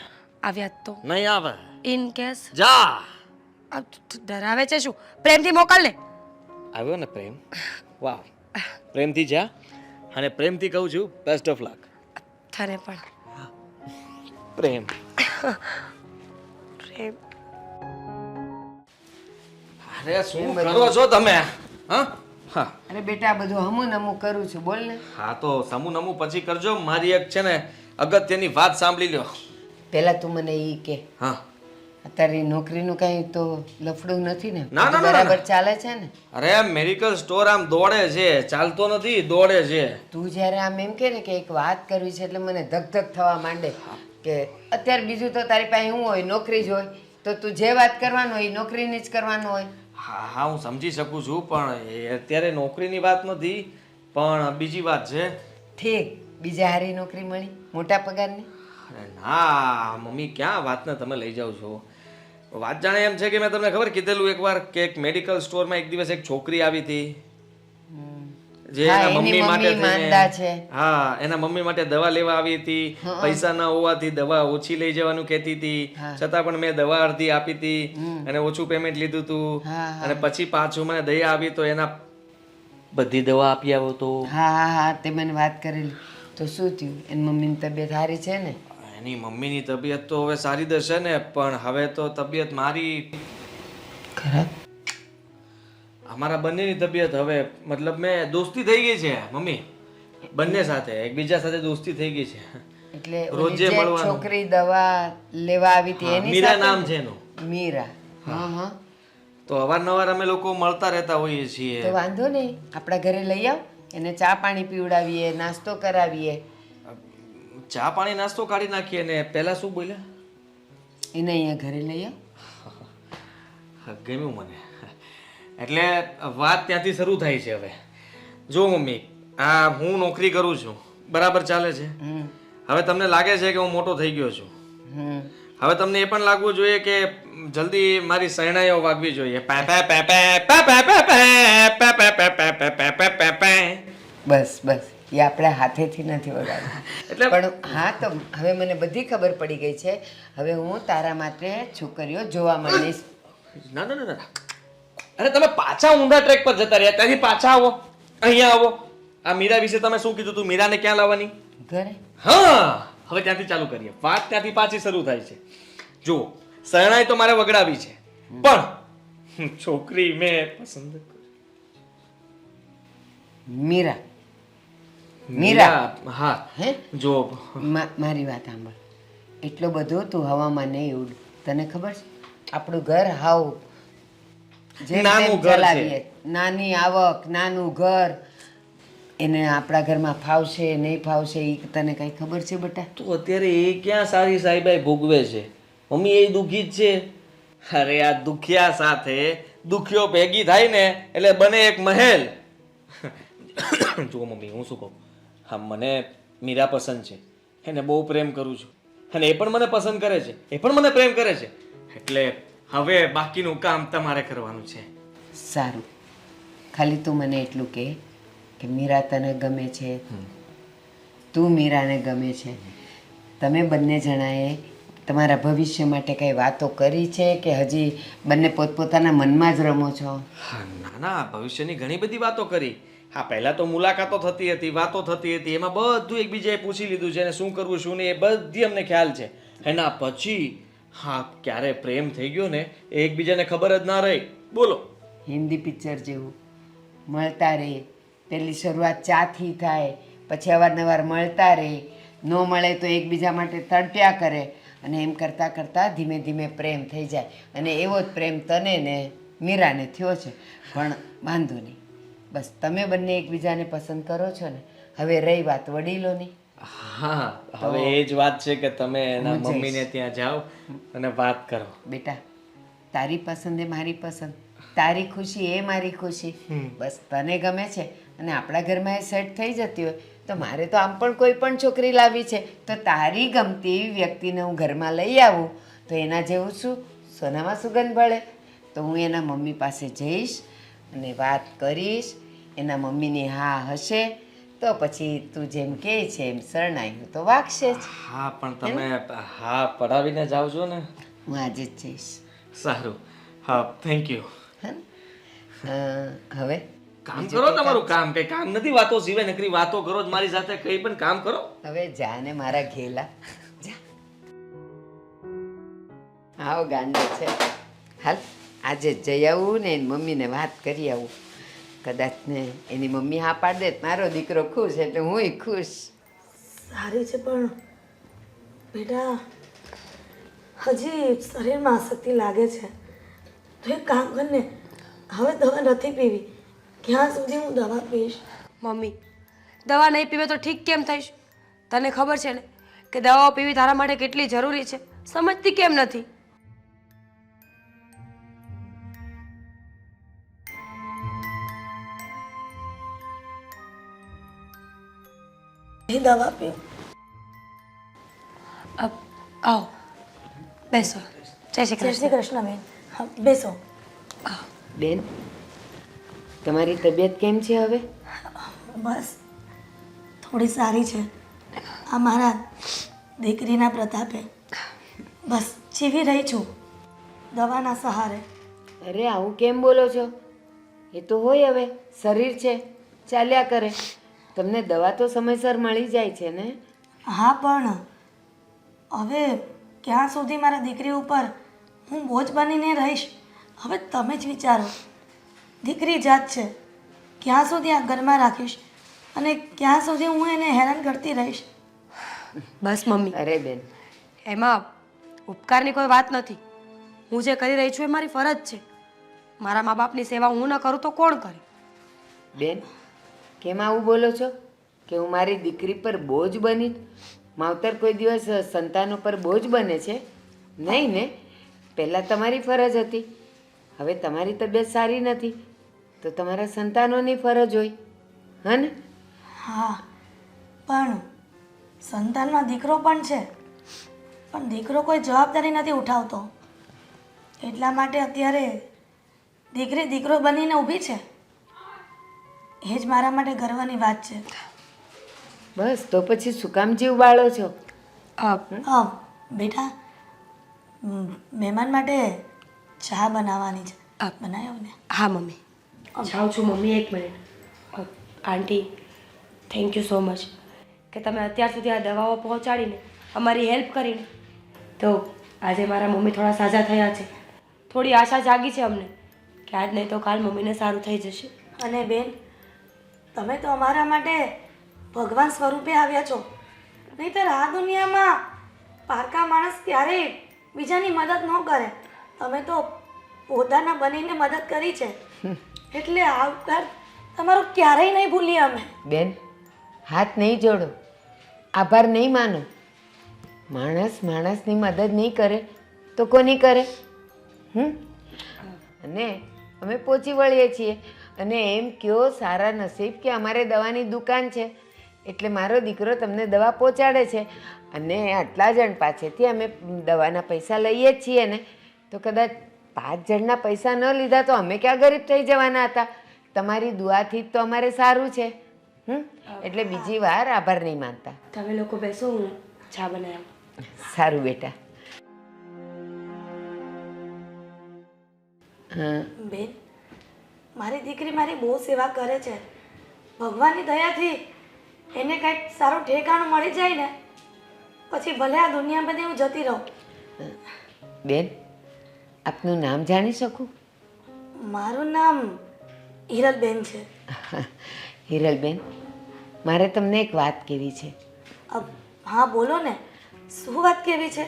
S2: આવ્યા તો?
S1: નહીં આવે.
S2: In case?
S1: જા.
S2: ડરાવે છે શું? પ્રેમથી મોકલ ને.
S1: આવ્યો ને પ્રેમ. વાહ, પ્રેમથી જા, અને પ્રેમથી કહું છું બેસ્ટ ઓફ લક.
S2: તને પણ
S1: પ્રેમ.
S2: પ્રેમ.
S1: અરે શું કરો છો તમે? હા હા
S7: અરે બેટા આ બધું હમું નમું કરું છું બોલ ને.
S1: હા તો સમૂહ નમું પછી કરજો. મારી એક છે ને અગત્યની વાત સાંભળી લ્યો.
S7: પહેલા તું મને ઈ કે
S1: હા
S7: અત્યારે નોકરીનું કઈ તો લફડું નથી ને?
S1: ના, ના,
S7: બધું
S1: ના, ના.
S7: બરાબર ચાલે છે ને?
S1: અરે મેડિકલ સ્ટોર આમ દોડે છે, ચાલતો નથી, દોડે છે.
S7: તું જ્યારે આમ એમ કે ને કે એક વાત કરવી છે એટલે મને ધક ધક થવા માંડે કે અત્યારે બીજું તો તારી પાસે શું હોય, નોકરી જ હોય તો તું જે વાત કરવાનો હોય એ નોકરીની જ કરવાનું હોય.
S1: હા હા હું સમજી શકું છું, પણ એ અત્યારે નોકરીની વાત નથી, પણ બીજી વાત છે.
S7: ઠીક, બીજા હારી નોકરી મળી મોટા પગારની?
S1: અરે ના મમ્મી, ક્યાં વાતને તમે લઈ જાઓ છો? વાત જાણે એમ છે કે મેં તમને ખબર કીધેલું એકવાર કે એક મેડિકલ સ્ટોરમાં એક દિવસ એક છોકરી આવી હતી જે
S7: હા,
S1: એના
S7: એની
S1: મમ્મી માટે
S7: મમ્મી માંદા છે.
S1: હા એના મમ્મી માટે દવા લેવા આવી હતી. પૈસા ના હોવાથી દવા ઓછી લઈ જવાનું કહેતી હતી, છતાં પણ મેં દવા અડધી આપી હતી અને ઓછું પેમેન્ટ લીધું હતું. અને પછી પાછું મને દયા આવી તો એના બધી દવા આપી આવ્યો તો.
S7: હા હા હા તે મને વાત કરેલી. તો શું થયું? એની મમ્મીની તબિયત સારી છે ને?
S1: એની મમ્મીની તબિયત તો હવે સારી જ હશે ને, પણ હવે તો તબિયત મારી
S7: ખરાબ?
S1: અમારા બંનેની તબિયત હવે મતલબ મેં દોસ્તી થઈ ગઈ છે મમ્મી, બંને સાથે એકબીજા સાથે દોસ્તી થઈ ગઈ છે.
S7: એટલે ઓલી
S1: રોજે
S7: જે
S1: મળવાનું.
S7: છોકરી દવા લેવા આવી હતી
S1: હા,
S7: એની
S1: મીરા
S7: સાથે
S1: નામ
S7: ને?
S1: છે એનું.
S7: મીરા. હા હા
S1: તો અવારનવાર અમે લોકો મળતા રહેતા હોઈએ
S7: તો
S1: છીએ.
S7: વાંધો નહીં, આપણા ઘરે લઈ આવ, એને ચા પાણી પીવડાવીએ, નાસ્તો કરાવીએ.
S1: ચા પાણી નાસ્તો કાઢી નાખીએ ને પહેલા શું બોલ્યા?
S7: એને અહીંયા ઘરે લઈ આવ.
S1: હા, ગમ્યું મને. એટલે વાત ત્યાંથી શરૂ થાય છે હવે. જો મમ્મી, આ હું નોકરી કરું છું, બરાબર ચાલે છે.
S7: હમ
S1: હવે તમને લાગે છે કે હું મોટો થઈ ગયો છું.
S7: હમ
S1: હવે તમને એ પણ લાગવું જોઈએ કે જલ્દી મારી શરણાઈઓ વાગવી જોઈએ. પે પે પે પે પે પે પે પે પે પે પે પે પે પે પે પે.
S7: બસ બસ એ આપણે હાથેથી નથી વગાડવું.
S1: એટલે-
S7: પણ હા તો હવે મને બધી ખબર પડી ગઈ છે. હવે હું તારા માટે છોકરીઓ જોવા માંડીશ.
S1: ના ના ના ના. અરે તમે પાછા ઊંધા ટ્રેક પર જતા રહ્યા, ત્યાંથી પાછા આવો, અહીંયા આવો. આ મીરા વિશે તમે શું કીધું તું? મીરાને ક્યાં લાવવાની?
S7: ઘરે
S1: હા, હવે ત્યાંથી ચાલુ કરીએ. વાત ત્યાંથી પાછી શરૂ થાય છે. જુઓ, શરણાઈ તો મારે વગડાવી છે, પણ છોકરી મેં પસંદ કરી.
S7: મીરા. મીરા.
S1: હા
S7: હે
S1: જો
S7: મારી વાત સાંભળ. એટલો બધો તું હવામાં નહીં ઉડ. તને ખબર છે આપણું ઘર હાવ જેમ
S1: નાનું
S7: તેમ
S1: ઘર છે.
S7: ચલાવીએ. નાની આવક, નાનું ઘર. એને આપણા ઘરમાં ફાવશે નહીં ફાવશે એ તને કઈ ખબર છે બેટા?
S1: તો અત્યારે એ ક્યાં સારી સાહેબાઈ ભોગવે છે? મમ્મી એ દુઃખી જ છે. અરે આ દુખિયા સાથે દુખિયો ભેગી થાય ને એટલે બને એક મહેલ. જુઓ મમ્મી, હું શું કહું, હા મને મીરા પસંદ છે, એને બહુ પ્રેમ કરું છું અને એ પણ મને પસંદ કરે છે, એ પણ મને પ્રેમ કરે છે. એટલે હવે બાકીનું કામ તમારે કરવાનું છે.
S7: સારું, ખાલી તું મને એટલું કહે કે મીરા તને ગમે છે, તું મીરાને ગમે છે. તમે બંને જણાએ તમારા ભવિષ્ય માટે કઈ વાતો કરી છે કે હજી બંને પોતપોતાના મનમાં જ રમો છો?
S1: હા, ના ના, ભવિષ્યની ઘણી બધી વાતો કરી. હા, પહેલા તો મુલાકાતો થતી હતી, વાતો થતી હતી, એમાં બધું એકબીજાએ પૂછી લીધું છે અને શું કરવું શું નહીં એ બધી અમને ખ્યાલ છે. એના પછી હા ક્યારે પ્રેમ થઈ ગયો ને એ એકબીજાને ખબર જ ના રહી. બોલો.
S7: હિન્દી પિક્ચર જેવું મળતા રહે. પહેલી શરૂઆત ચાથી થાય, પછી અવારનવાર મળતા રહે, ન મળે તો એકબીજા માટે તડપ્યા કરે અને એમ કરતાં કરતાં ધીમે ધીમે પ્રેમ થઈ જાય. અને એવો જ પ્રેમ તને ને મીરાને થયો છે. પણ વાંધો નહીં, બસ તમે બંને એકબીજાને પસંદ કરો છો ને. હવે રહી વાત વડીલોની.
S1: હા, હવે એ જ વાત છે કે તમે એના
S7: હું જઈશ.
S1: મમ્મીને ત્યાં જાઓ અને વાત કરો.
S7: બેટા, તારી પસંદ એ મારી પસંદ, તારી ખુશી એ મારી ખુશી. બસ તને ગમે છે અને આપણા ઘરમાં એ સેટ થઈ જતી હોય તો મારે તો આમ પણ કોઈ પણ છોકરી લાવી છે તો તારી ગમતી વ્યક્તિને હું ઘરમાં લઈ આવું તો એના જેવું શું સોનામાં સુગંધ ભળે. તો હું એના મમ્મી પાસે જઈશ અને વાત કરીશ. એના મમ્મીની હા હશે તો પછી તું જેમ કહે છે એમ શરણાઈ તો વાગશે જ.
S1: હા, પણ તમે હા પડાવીને જાઓ છો ને.
S7: હું આજે જ જઈશ.
S1: સારું. હા, થેન્ક યુ.
S7: હવે
S1: કામ કરો તમારું કામ. કઈ કામ નથી વાતો સિવાય, નકરી વાતો કરો જ મારી સાથે. કઈ પણ કામ કરો.
S7: હવે જા ને મારા ઘેલા જા. આવો ગાંડો છે. હાલ આજે જ જઈ આવું ને એની મમ્મીને વાત કરી આવું. કદાચ ને એની મમ્મી હા પાડી દે તો મારો દીકરો ખુશ એટલે હુંય ખુશ.
S4: સારી છે પણ બેટા હજી શરીરમાં આસક્તિ લાગે છે. તો એક કામ કરને, હવે દવા નથી પીવી. ક્યાં સુધી હું દવા પીશ?
S2: મમ્મી દવા નહીં પીવે તો ઠીક કેમ થઈશ? તને ખબર છે ને કે દવાઓ પીવી તારા માટે કેટલી જરૂરી છે. સમજતી કેમ નથી?
S4: એ દવા પીવ.
S2: આવો બેસો. જય શ્રી
S4: જય શ્રી
S2: કૃષ્ણ.
S4: કૃષ્ણ બેન. હા બેસો.
S7: બેન તમારી તબિયત કેમ છે હવે?
S4: બસ થોડી સારી છે. આ મારા દીકરીના પ્રતાપે બસ જીવી રહી છું દવાના સહારે.
S7: અરે આવું કેમ બોલો છો? એ તો હોય, હવે શરીર છે, ચાલ્યા કરે. તમને દવા તો સમયસર મળી જાય છે ને?
S4: હા પણ હવે ક્યાં સુધી મારા દીકરી ઉપર હું બોજ બનીને રહીશ? હવે તમે જ વિચારો. દીકરી જાત છે, ક્યાં સુધી આ ઘરમાં રાખીશ અને ક્યાં સુધી હું એને હેરાન કરતી રહીશ?
S2: બસ મમ્મી,
S7: અરે બેન,
S2: એમાં ઉપકારની કોઈ વાત નથી. હું જે કરી રહી છું એ મારી ફરજ છે. મારા મા બાપની સેવા હું ન કરું તો કોણ કરે?
S7: બેન કેમ આવું બોલો છો કે હું મારી દીકરી પર બોજ બની? માવતર કોઈ દિવસ સંતાનો પર બોજ બને છે? નહીં ને. પહેલાં તમારી ફરજ હતી, હવે તમારી તબિયત સારી નથી તો તમારા સંતાનોની ફરજ હોય, હા ને?
S4: હા પણ સંતાનમાં દીકરો પણ છે, પણ દીકરો કોઈ જવાબદારી નથી ઉઠાવતો. એટલા માટે અત્યારે દીકરી દીકરો બનીને ઊભી છે. એ જ મારા માટે ગર્વની વાત છે.
S7: બસ તો પછી શું કામ જીવ બાળો છો?
S4: હા બેટા, મહેમાન માટે ચા બનાવવાની છે. બનાવ્યો ને?
S2: હા મમ્મી. જાઉં છું મમ્મી, એક minute. Aunty thank you so much કે તમે અત્યાર સુધી આ દવાઓ પહોંચાડીને અમારી હેલ્પ કરીને. તો આજે મારા મમ્મી થોડા સાજા થયા છે. થોડી આશા જાગી છે અમને કે આજ નહીં તો કાલ મમ્મીને સારું થઈ જશે.
S4: અને બેન, તમે તો અમારા માટે ભગવાન સ્વરૂપે આવ્યા છો. નહીંતર આ દુનિયામાં પારકા માણસ ક્યારેય બીજાની મદદ ન કરે. તમે તો પોતાના બનીને મદદ કરી છે, એટલે આ ઉપકાર તમારો ક્યારેય નહીં ભૂલીએ અમે.
S7: બેન હાથ નહીં જોડો, આભાર નહીં માનો. માણસ માણસની મદદ નહીં કરે તો કોની કરે? અને અમે પહોંચી વળીએ છીએ અને એમ કયો સારા નસીબ કે અમારે દવાની દુકાન છે એટલે મારો દીકરો તમને દવા પહોંચાડે છે. અને આટલા જણ પાસેથી અમે દવાના પૈસા લઈએ જ છીએ ને, તો કદાચ 5 જણના પૈસા ન લીધા તો અમે ક્યાં ગરીબ થઈ જવાના હતા? તમારી દુઆથી જ તો અમારે સારું છે. એટલે બીજી વાર આભાર નહીં માનતા.
S2: તમે લોકો બેસો, હું ચા બનાવું.
S7: સારું બેટા.
S4: બેન, મારી દીકરી મારી બહુ સેવા કરે છે. ભગવાનની દયાથી એને કંઈક સારું ઠેકાણું મળી જાય ને પછી ભલે આ દુનિયા બધી હું જતી રહું.
S7: બેન આપનું નામ જાણી શકું?
S4: મારું નામ હિરલબેન છે.
S7: હિરલબેન, મારે તમને એક વાત કહેવી છે.
S4: હા બોલો ને, શું વાત કહેવી છે?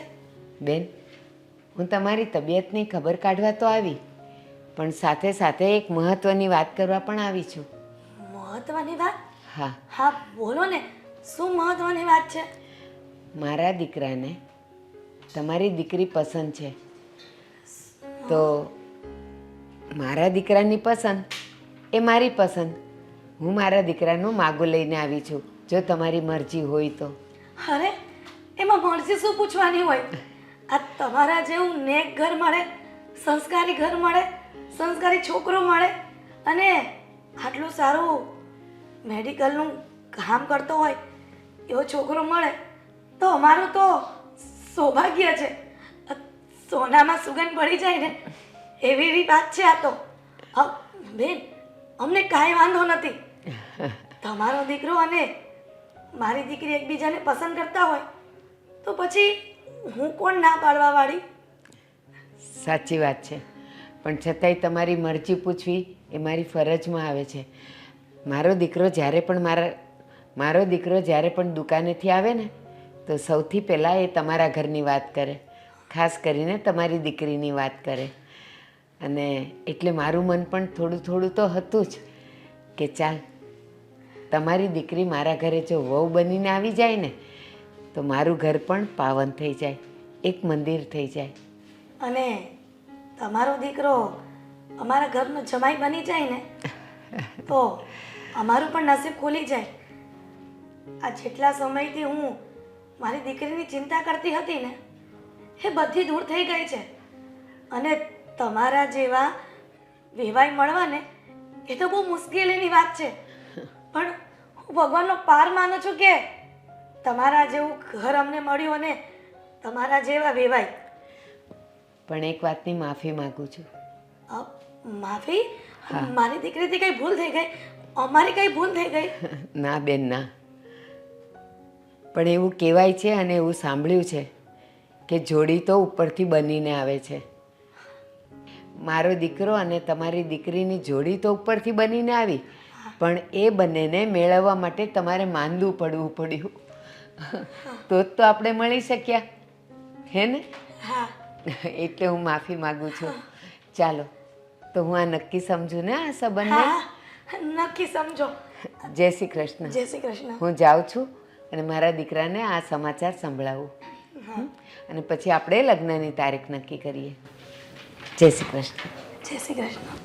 S7: બેન હું તમારી તબિયતની ખબર કાઢવા તો આવી, પણ સાથે સાથે એક મહત્ત્વની વાત કરવા પણ આવી છું.
S4: મહત્વની વાત?
S7: હા.
S4: હા બોલો ને, શું મહત્વની વાત છે?
S7: મારા દીકરાને તમારી દીકરી પસંદ છે, તો મારા દીકરાની પસંદ એ મારી પસંદ. હું મારા દીકરાનું માગું લઈને આવી છું, જો તમારી મરજી હોય તો.
S4: અરે એમાં મરજી શું પૂછવાની હોય? આ તમારા જેવું નેક ઘર મળે, સંસ્કારી ઘર મળે, સંસ્કારી છોકરો મળે અને આટલું સારું મેડિકલનું કામ કરતો હોય એવો છોકરો મળે તો અમારું તો સૌભાગ્ય છે. સોનામાં સુગંધ પડી જાય ને એવી વાત છે આ તો. બેન, અમને કાંઈ વાંધો નથી. તમારો દીકરો અને મારી દીકરી એકબીજાને પસંદ કરતા હોય તો પછી હું કોણ ના પાડવા વાળી?
S7: સાચી વાત છે, પણ છતાંય તમારી મરજી પૂછવી એ મારી ફરજમાં આવે છે. મારો દીકરો જ્યારે પણ દુકાનેથી આવે ને તો સૌથી પહેલાં એ તમારા ઘરની વાત કરે, ખાસ કરીને તમારી દીકરીની વાત કરે. અને એટલે મારું મન પણ થોડું થોડું તો હતું જ કે ચાલ તમારી દીકરી મારા ઘરે જો વહુ બનીને આવી જાય ને તો મારું ઘર પણ પાવન થઈ જાય, એક મંદિર થઈ જાય.
S4: અને તમારો દીકરો અમારા ઘરનો જમાઈ બની જાય ને તો અમારું પણ નસીબ ખુલી જાય. આ જેટલા સમયથી હું મારી દીકરીની ચિંતા કરતી હતી ને એ બધી દૂર થઈ ગઈ છે. અને તમારા જેવા વેવાઈ મળવા ને એ તો બહુ મુશ્કેલીની વાત છે. પણ હું ભગવાનનો પાર માનું છું કે તમારા જેવું ઘર અમને મળ્યું અને તમારા જેવા વેવાઈ.
S7: પણ એક વાતની માફી માગું છું.
S4: માફી? મારી દીકરીથી કઈ ભૂલ થઈ ગઈ? અમારી કઈ ભૂલ થઈ ગઈ?
S7: ના બેન ના, પણ એવું કહેવાય છે અને એવું સાંભળ્યું છે કે જોડી તો ઉપરથી બનીને આવે છે. મારો દીકરો અને તમારી દીકરીની જોડી તો ઉપરથી બનીને આવી, પણ એ બંનેને મેળવવા માટે તમારે માંદું પડવું પડ્યું. તો જ તો આપણે મળી શક્યા, હે ને?
S4: હા.
S7: એટલે હું માફી માગું છું. ચાલો તો હું આ નક્કી સમજું ને આ સંબંધને.
S4: હા, નક્કી સમજો.
S7: જય શ્રી કૃષ્ણ.
S4: જય શ્રી કૃષ્ણ.
S7: હું જાઉં છું અને મારા દીકરાને આ સમાચાર સંભળાવું. અને પછી આપણે લગ્નની તારીખ નક્કી કરીએ. જય શ્રી કૃષ્ણ.
S4: જય શ્રી કૃષ્ણ.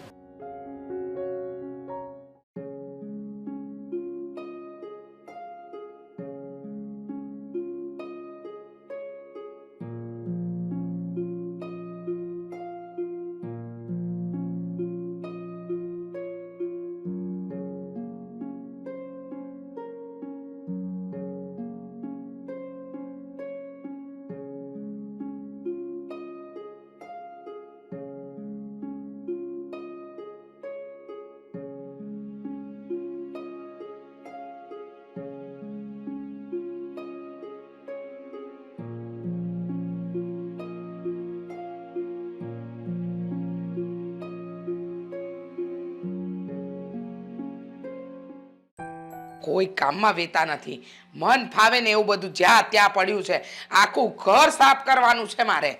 S8: કોઈ કામમાં વેતા નથી. મન ફાવે ને એવું બધું જ્યાં ત્યાં પડ્યું છે. આખું ઘર સાફ કરવાનું છે મારે.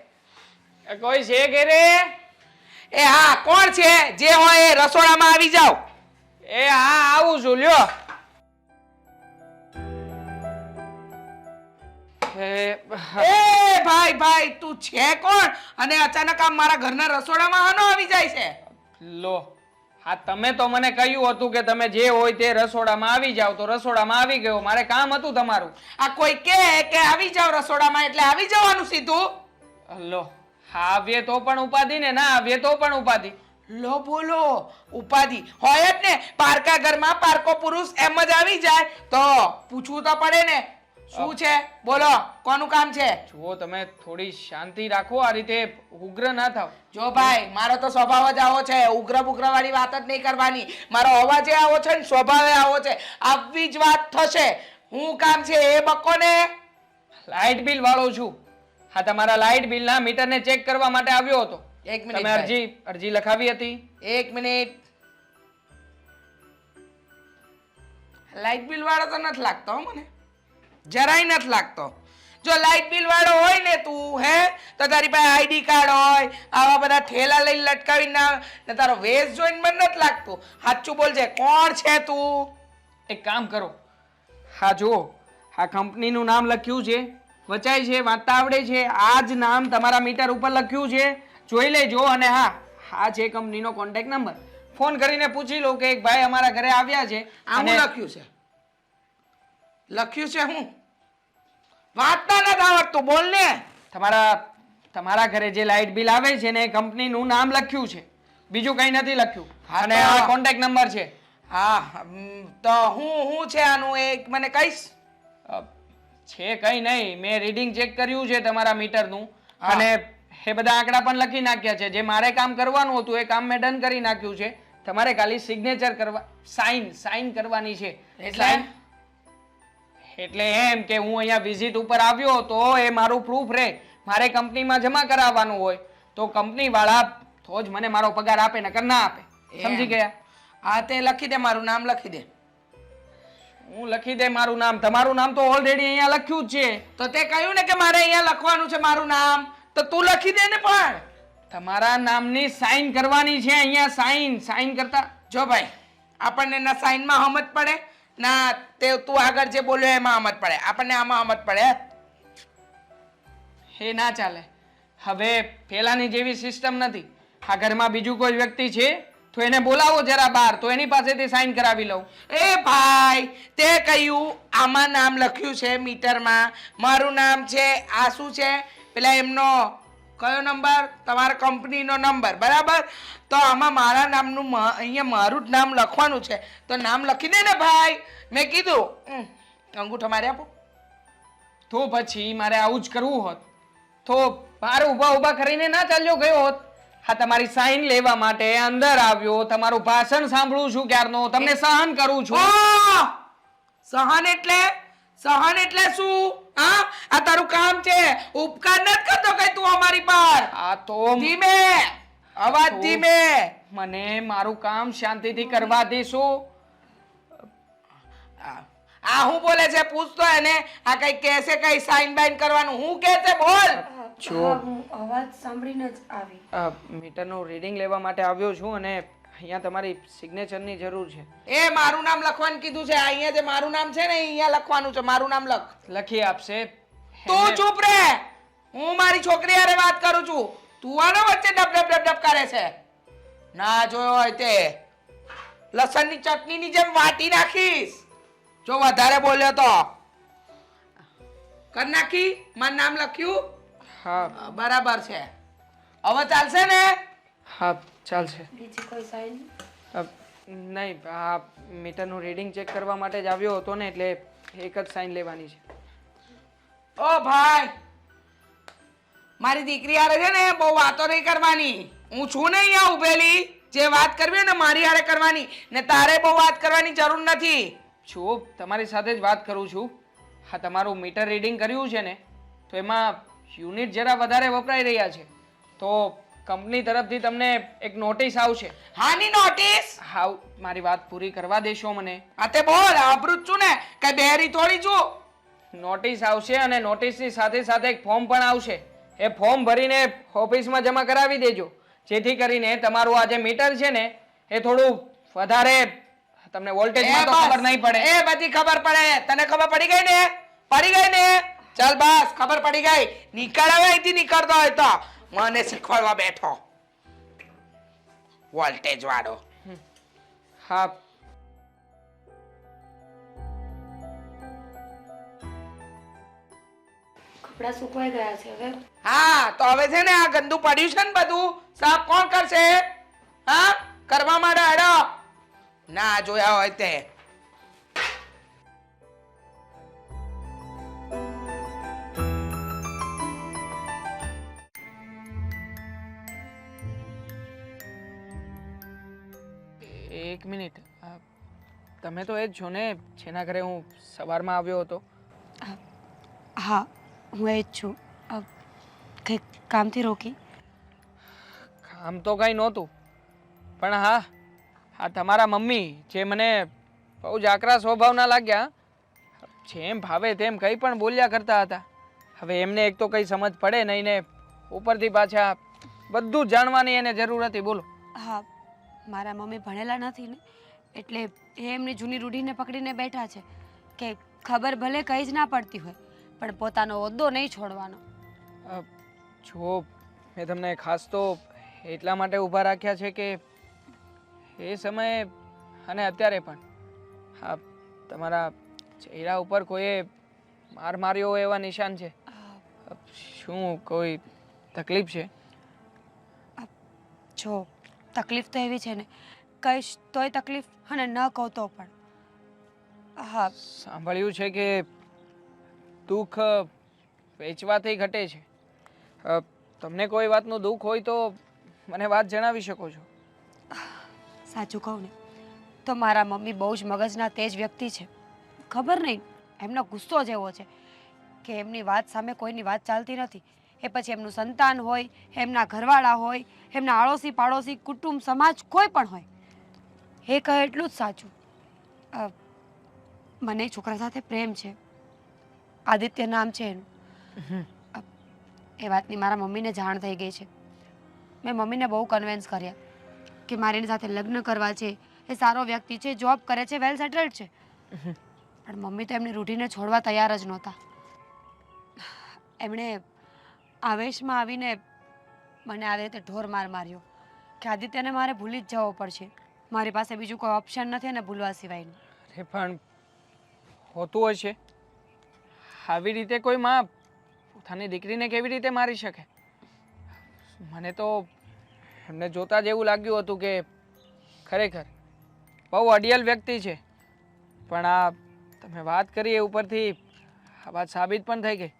S1: કોઈ છે કે રે?
S8: એ હા, કોણ છે? જે હોય એ રસોડામાં આવી જાઓ.
S1: એ હા, આવું છું લ્યો.
S8: એ ભાઈ ભાઈ, તું છે કોણ? અને અચાનક આમ મારા ઘરના રસોડામાં હાનો આવી જાય છે?
S1: લો, હા તમે તો મને કહ્યું હતું કે તમે જે હોય તે રસોડામાં આવી જાવ, તો રસોડામાં આવી ગયો. મારે કામ હતું તમારું.
S8: આ કોઈ કે આવી જાવ રસોડામાં એટલે આવી જવાનું સીધું?
S1: લો, હા આવીએ તો પણ ઉપાધિ ને ના આવીએ તો પણ ઉપાધિ.
S8: લો બોલો, ઉપાધિ હોય જ ને. પારકા ઘરમાં પારકો પુરુષ એમ જ આવી જાય તો પૂછવું તો પડે ને. શું છે બોલો, કોનું કામ છે?
S1: જુઓ, તમે થોડી શાંતિ રાખો, આ રીતે ઉગ્ર ના થાવ.
S8: જો ભાઈ, મારો તો સ્વભાવ જ આવો છે. ઉગ્ર બુગ્ર વાળી વાત જ નહીં કરવાની. મારો અવાજ આવો છે ને સ્વભાવે આવો છે. આવી જ વાત થશે. હું કામ છે એ બકો ને.
S1: લાઇટ બિલ વાળો છું. હા, તમારા લાઇટ બિલના મીટરને ચેક કરવા માટે આવ્યો હતો.
S8: એક મિનિટ
S1: તમે અરજી લખાવી હતી?
S8: એક મિનિટ. લાઇટ બિલ વાળો તો નથી લાગતો હો મને, જરાય નથી લાગતો. જો લાઇટ બિલ વાળો હોય ને તું, હે તો તારી પાસે આઈડી કાર્ડ હોય, આવા બધા ઠેલા લઈને લટકાવીને ને તારો વેશ જોઈને મને નથી લાગતું. સાચું બોલજે, કોણ છે તું?
S1: એક કામ કરો, હા જુઓ, આ કંપનીનું નામ લખ્યું છે, વચાય છે, વાંચતા આવડે છે. આ જ નામ તમારા મીટર ઉપર લખ્યું છે, જોઈ લેજો. અને હા, આ છે કંપનીનો કોન્ટેક્ટ નંબર. ફોન કરીને પૂછી લો કે એક ભાઈ અમારા ઘરે આવ્યા છે.
S8: આ હું લખ્યું છે? લખ્યું છે હું? વાંચતા નથી આવડતું, બોલ ને.
S1: તમારા ઘરે જે લાઇટ બિલ આવે છે ને એ કંપનીનું નામ લખ્યું છે, બીજું કઈ નથી લખ્યું. અને આ કોન્ટેક્ટ નંબર છે.
S8: હા, તો હું છે આનું એક મને કહીશ?
S1: છે કઈ નહીં, મેં રીડિંગ ચેક કર્યું છે તમારા મીટરનું અને એ બધા આંકડા પણ લખી નાખ્યા છે. જે મારે કામ કરવાનું હતું એ કામ મેં ડન કરી નાખ્યું છે. તમારે ખાલી સિગ્નેચર કરવા, સાઇન કરવાની છે. એટલે એમ કે હું અહીંયા વિઝિટ ઉપર આવ્યો તો એ મારું પ્રૂફ રહે. મારે કંપનીમાં જમા કરાવવાનું હોય તો કંપની વાળા
S8: તો જ મને મારો પગાર આપે નકર ના આપે. સમજી ગયા? હા, તે લખી દે, મારું નામ લખી દે. હું લખી દે મારું નામ? તમારું નામ તો ઓલરેડી અહીંયા લખ્યું જ છે. તો તે કહ્યું ને કે મારે અહીંયા લખવાનું છે મારું નામ, તો તું લખી દે ને. પણ તમારા નામની સાઈન કરવાની છે અહીંયા. સાઈન કરતા જો ભાઈ, આપણને ના સાઈનમાં સમજ પડે ના તે તું આગળ જે બોલ્યો એમાં સમજ પડે. આપણને આમાં સમજ પડે. એ ના ચાલે. હવે પેલાની જેવી સિસ્ટમ નથી. આ ઘરમાં બીજું કોઈ વ્યક્તિ છે તો એને બોલાવો જરા બહાર, તો એની પાસેથી સાઈન કરાવી લઉં. એ ભાઈ, તે કહ્યું આમાં નામ લખ્યું છે મીટરમાં, મારું નામ છે, આ શું છે પેલા એમનો કયો નંબર? તમારા કંપનીનો નંબર, બરાબર? તો આમાં મારા નામનું અહીંયા મારું જ નામ લખવાનું છે, તો નામ લખી દે ને ભાઈ. મેં કીધું અંગૂઠો મારે આપો. તો પછી મારે આવું જ કરવું હોત તો બહાર ઊભા કરીને ના ચાલ્યો ગયો હોત. હા, તમારી સાઈન લેવા માટે અંદર આવ્યો, તમારું ભાષણ સાંભળું છું ક્યારનો, તમને સહન કરું છું. સહન એટલે શું? હા, આ તારું કામ છે, ઉપકાર નથી કરતો કઈ તું અમારી પર. આ તો ધીમે અવાજ, ધીમે. મને મારું કામ શાંતિથી કરવા દેશો. આ હું બોલે છે પૂછતો એને. આ કઈ કહેશે કઈ સાઈન બાઈન કરવાનું હું કહે છે? બોલ.
S2: હું અવાજ સાંભળીને જ આવી.
S8: મીટરનું રીડિંગ લેવા માટે આવ્યો છું અને અહીંયા તમારી સિગ્નેચરની જરૂર છે. એ મારું નામ લખવાનું કીધું છે. અહીંયા જે મારું નામ છે ને અહીંયા લખવાનું છે. મારું નામ લખી આપશે. તું ચૂપ રહે. હું મારી છોકરી હારે વાત કરું છું. તું આનો વચ્ચે ડબ કરે છે. ના જોયો હોય તે લસણની ચટણીની જેમ વાટી નાખીશ જો વધારે બોલ્યો તો. કર નાખી? મારું નામ લખ્યું? હા, બરાબર છે. હવે ચાલશે ને? હા, ચાલશે.
S2: બીજી કોઈ સાઈન?
S8: નહીં, આ મીટરનું રીડિંગ ચેક કરવા માટે જ આવ્યો હતો ને, એટલે એક જ સાઈન લેવાની છે. ઓ ભાઈ, મારી દીકરી હારે છે ને બહુ વાતો નહીં કરવાની. હું છું ને અહીંયા ઉભેલી, જે વાત કરવી ને મારી હારે કરવાની, ને તારે બહુ વાત કરવાની જરૂર નથી. છું તમારી સાથે જ વાત કરું છું. હા, તમારું મીટર રીડિંગ કર્યું છે ને, તો એમાં યુનિટ જરા વધારે વપરાઈ રહ્યા છે, તો કંપની તરફથી તમને એક નોટિસ આવશે. હાની નોટિસ? હા, મારી વાત પૂરી કરવા દેશો મને. આ તે બોલ, આબરૂ છું ને, કઈ બેરી થોડી છું. નોટિસ આવશે અને નોટિસની સાથે સાથે એક ફોર્મ પણ આવશે. એ ફોર્મ ભરીને ઓફિસમાં જમા કરાવી દેજો, જેથી કરીને તમારું આ જે મીટર છે ને એ થોડું વધારે તમને વોલ્ટેજમાં તો ખબર નહીં પડે. એ બધી ખબર પડે. તને ખબર પડી ગઈ ને? પડી ગઈ ને? ચાલ બસ, ખબર પડી ગઈ. નીકળ હવે અહીંથી. નીકળતો હોય તો મને શીખવાડવા બેઠો વોલ્ટેજ વાળો. હા,
S2: કપડાં સુકવાઈ ગયા છે હવે.
S8: હા, તો હવે છે ને આ ગંદુ પડ્યું છે ને બધું સાફ કોણ કરશે? હા, કરવા માટે હેડો. ના જોયા હોય તે. એક મિનિટ, તમે તો એ જ છો ને જેના ઘરે હું સવારમાં આવ્યો હતો?
S2: હા, હું એ જ છું. કંઈક કામથી રોકી?
S8: કામ તો કંઈ નહોતું, પણ હા, આ તમારા મમ્મી જે મને બહુ જ આકરા સ્વભાવના લાગ્યા, જેમ ભાવે તેમ કંઈ પણ બોલ્યા કરતા હતા. હવે એમને એક તો કંઈ સમજ પડે નહીં ને ઉપરથી પાછા બધું જાણવાની એને જરૂર હતી. બોલો.
S2: હા, મારા મમ્મી ભણેલા નથી ને, એટલે એ એમની જૂની રૂઢીને પકડીને બેઠા છે કે ખબર ભલે કંઈ જ ના પડતી હોય પણ પોતાનો હોદ્દો નહીં છોડવાનો.
S8: જો મેં તમને ખાસ તો એટલા માટે ઊભા રાખ્યા છે કે એ સમયે અને અત્યારે પણ હા, તમારા ચહેરા ઉપર કોઈએ માર માર્યો હોય એવા નિશાન છે. શું કોઈ તકલીફ છે?
S2: જો તકલીફ તો એવી છે ને, કહીશ તોય તકલીફ અને ન કહું તો પણ. હા,
S8: સાંભળ્યું છે કે દુઃખ વેચવાથી ઘટે છે. તમને કોઈ વાતનું દુઃખ હોય તો મને વાત જણાવી શકો છો.
S2: સાચું કહું ને તો મારા મમ્મી બહુ જ મગજના તેજ વ્યક્તિ છે. ખબર નહીં, એમનો ગુસ્સો જ એવો છે કે એમની વાત સામે કોઈની વાત ચાલતી નથી. એ પછી એમનું સંતાન હોય, એમના ઘરવાળા હોય, એમના આડોશી પાડોશી કુટુંબ સમાજ કોઈ પણ હોય, એ કહે એટલું જ સાચું. મને એક છોકરા સાથે પ્રેમ છે, આદિત્ય નામ છે એનું. એ વાતની મારા મમ્મીને જાણ થઈ ગઈ છે. મેં મમ્મીને બહુ કન્વિન્સ કર્યા કે મારે એની સાથે લગ્ન કરવા છે, એ સારો વ્યક્તિ છે, જોબ કરે છે, વેલ સેટલડ છે. પણ મમ્મી તો એમની રૂઢીને છોડવા તૈયાર જ નહોતા. એમણે આવેશમાં આવીને મને આવી રીતે ઢોર માર માર્યો કે આદિત્યને મારે ભૂલી જ જવો પડશે, મારી પાસે બીજું કોઈ ઓપ્શન નથી અને ભૂલવા સિવાયનું.
S8: અરે પણ હોતું હશે, આવી રીતે કોઈ માં પોતાની દીકરીને કેવી રીતે મારી શકે? મને તો એમને જોતા જ એવું લાગ્યું હતું કે ખરેખર બહુ અડિયલ વ્યક્તિ છે. પણ આ તમે વાત કરી એ ઉપરથી આ વાત સાબિત પણ થઈ ગઈ.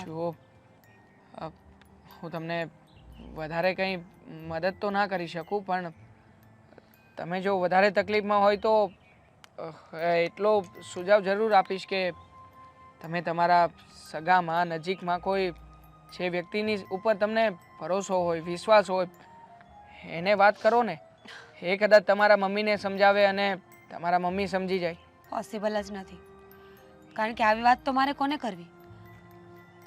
S8: જો હું તમને વધારે કંઈ મદદ તો ના કરી શકું, પણ તમે જો વધારે તકલીફમાં હોય તો એટલો સુઝાવ જરૂર આપીશ કે તમે તમારા સગામાં નજીકમાં કોઈ જે વ્યક્તિની ઉપર તમને ભરોસો હોય, વિશ્વાસ હોય, એને વાત કરો ને. એ કદાચ તમારા મમ્મીને સમજાવે અને તમારા મમ્મી સમજી જાય.
S2: પોસિબલ જ નથી, કારણ કે આવી વાત તો મારે કોને કરવી?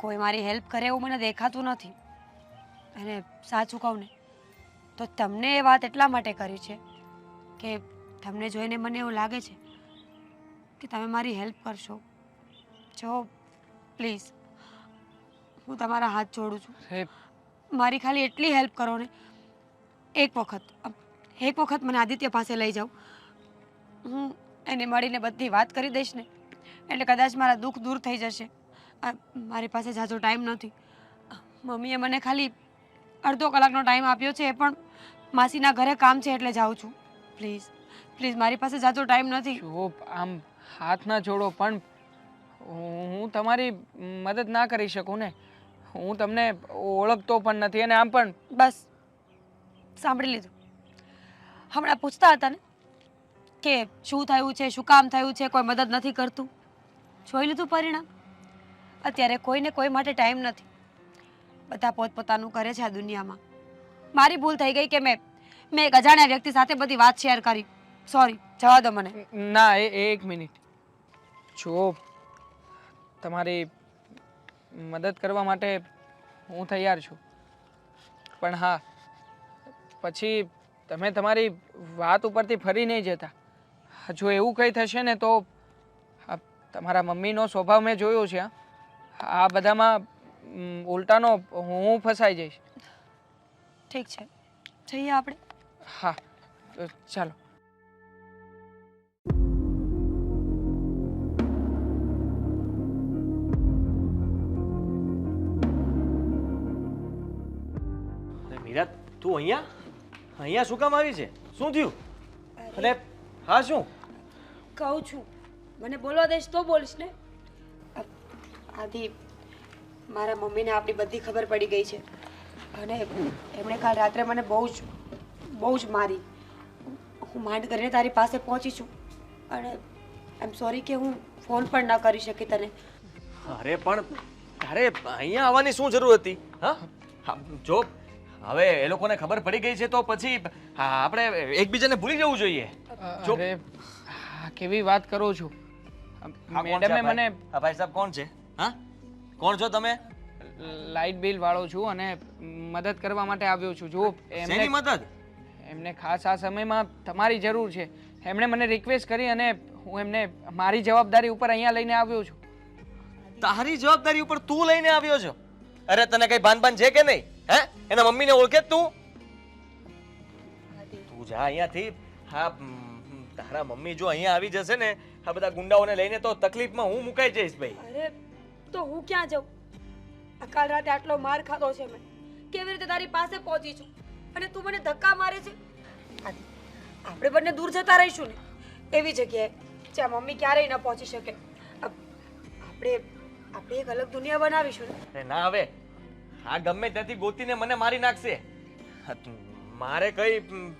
S2: કોઈ મારી હેલ્પ કરે એવું મને દેખાતું નથી. અને સાચું કહું ને તો તમને એ વાત એટલા માટે કરી છે કે તમને જોઈને મને એવું લાગે છે કે તમે મારી હેલ્પ કરશો. જો પ્લીઝ, હું તમારા હાથ જોડું છું, મારી ખાલી એટલી હેલ્પ કરો ને. એક વખત મને આદિત્ય પાસે લઈ જાઓ. હું એને મળીને બધી વાત કરી દઈશ ને એટલે કદાચ મારા દુઃખ દૂર થઈ જશે. મારી પાસે ઝાઝો ટાઈમ નથી. મમ્મીએ મને ખાલી અડધો કલાકનો ટાઈમ આપ્યો છે, એ પણ માસીના ઘરે કામ છે એટલે જાઉં છું. પ્લીઝ પ્લીઝ, મારી પાસે ઝાઝો ટાઈમ નથી.
S8: જો આમ હાથ ના જોડો, પણ હું તમારી મદદ ના કરી શકું ને. હું તમને ઓળખતો પણ નથી અને આમ પણ.
S2: બસ સાંભળી લીધું. હમણાં પૂછતા હતા ને કે શું થયું છે, શું કામ થયું છે, કોઈ મદદ નથી કરતું. જોઈ લીધું પરિણામ. અત્યારે કોઈને કોઈ માટે ટાઈમ નથી. બધા પોતપોતાનું કરે છે આ દુનિયામાં. મારી ભૂલ થઈ ગઈ કે મેં એક અજાણ્યા વ્યક્તિ સાથે બધી વાત શેર કરી. સોરી, જવા દો મને.
S8: ના, એક મિનિટ. જો તમારી મદદ કરવા માટે હું તૈયાર છું, પણ હા, પછી તમે તમારી વાત ઉપરથી ફરી નહીં જતા. જો એવું કંઈ થશે ને તો તમારા મમ્મીનો સ્વભાવ મેં જોયો છે. આ બધામાં ઉલટાનો હું ફસાઈ જઈશ.
S2: ઠીક છે, જઈએ આપણે.
S8: હા, ચાલો.
S9: મીરા, તું અહીંયા શું કામ આવી છે? શું થયું? અને હા, શું
S2: કહું છું, મને બોલવા દઈશ તો બોલીશ ને. આદિ, મારા મમ્મીને આપણી બધી ખબર પડી ગઈ છે અને એમણે કાલ રાત્રે મને બહુ જ મારી. હું માંડ કરીને તારી પાસે પહોંચી છું અને આઈ એમ સોરી કે હું ફોન પણ ન કરી શકી તને.
S9: અરે પણ તારે અહીંયા આવવાની શું જરૂર હતી? હા, જો હવે એ લોકોને ખબર પડી ગઈ છે તો પછી આપણે એકબીજાને ભૂલી જવું જોઈએ.
S8: અરે કેવી વાત કરો છો? મેડમે મને.
S9: આ ભાઈ સાહેબ કોણ છે? હા, કોણ છો તમે?
S8: લાઇટ બિલ વાળો છું અને મદદ કરવા માટે આવ્યો છું. જો
S9: શેની મદદ?
S8: એમને ખાસ આ સમયમાં તમારી જરૂર છે. એમણે મને રિક્વેસ્ટ કરી અને હું એમને મારી જવાબદારી ઉપર અહીંયા લઈને આવ્યો છું.
S9: તારી જવાબદારી ઉપર તું લઈને આવ્યો છો? અરે તને કઈ ભાન છે કે નહીં? હે, એના મમ્મીને ઓળખે જ તું? તું જા અહીંયાથી. હા, તારા મમ્મી જો અહીંયા આવી જશે ને આ બધા ગુંડાઓને લઈને તો તકલીફમાં હું મુકાઈ જઈશ ભાઈ.
S2: અરે તો હું ક્યાં જાઉં? કાલ રાતે આટલો માર ખાધો છે મેં. કેવી રીતે તારી પાસે પહોંચી છું અને તું મને ધક્કા મારે છે? આપણે બંને દૂર જતા રહીશું ને એવી જગ્યાએ જ્યાં મમ્મી ક્યારેય ન પહોંચી શકે. આપણે એક અલગ દુનિયા બનાવીશું ને.
S9: અરે ના, હવે આ ગમે ત્યાંથી ગોતીને મને મારી નાખશે. મારે કઈ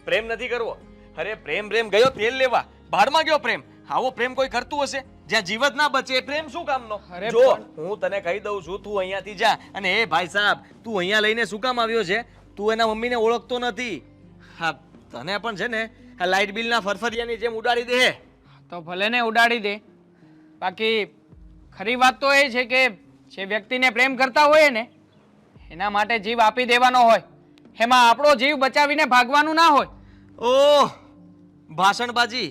S9: પ્રેમ નથી કરવો. અરે પ્રેમ ગયો તેલ લેવા. ભાડમાં ગયો પ્રેમ. આવો પ્રેમ કોઈ કરતું હશે જ્યાં જીવત ના બચે એ પ્રેમ શું કામનો?
S1: અરે
S9: જો હું તને કહી દઉં છું, તું અહીંયાથી જા. અને એ ભાઈ સાહેબ, તું અહીંયા લઈને શું કામ આવ્યો છે? તું એના મમ્મીને ઓળખતો નથી. હા, તને પણ છે ને આ લાઇટ બિલના ફરફરિયાની જેમ ઉડાડી દે.
S8: તો ભલે ને ઉડાડી દે, બાકી ખરી વાત તો એ છે કે જે વ્યક્તિને પ્રેમ કરતા હોય ને એના માટે જીવ આપી દેવાનો હોય, એમાં આપણો જીવ બચાવીને ભાગવાનું ના હોય.
S9: ઓહ, ભાષણબાજી.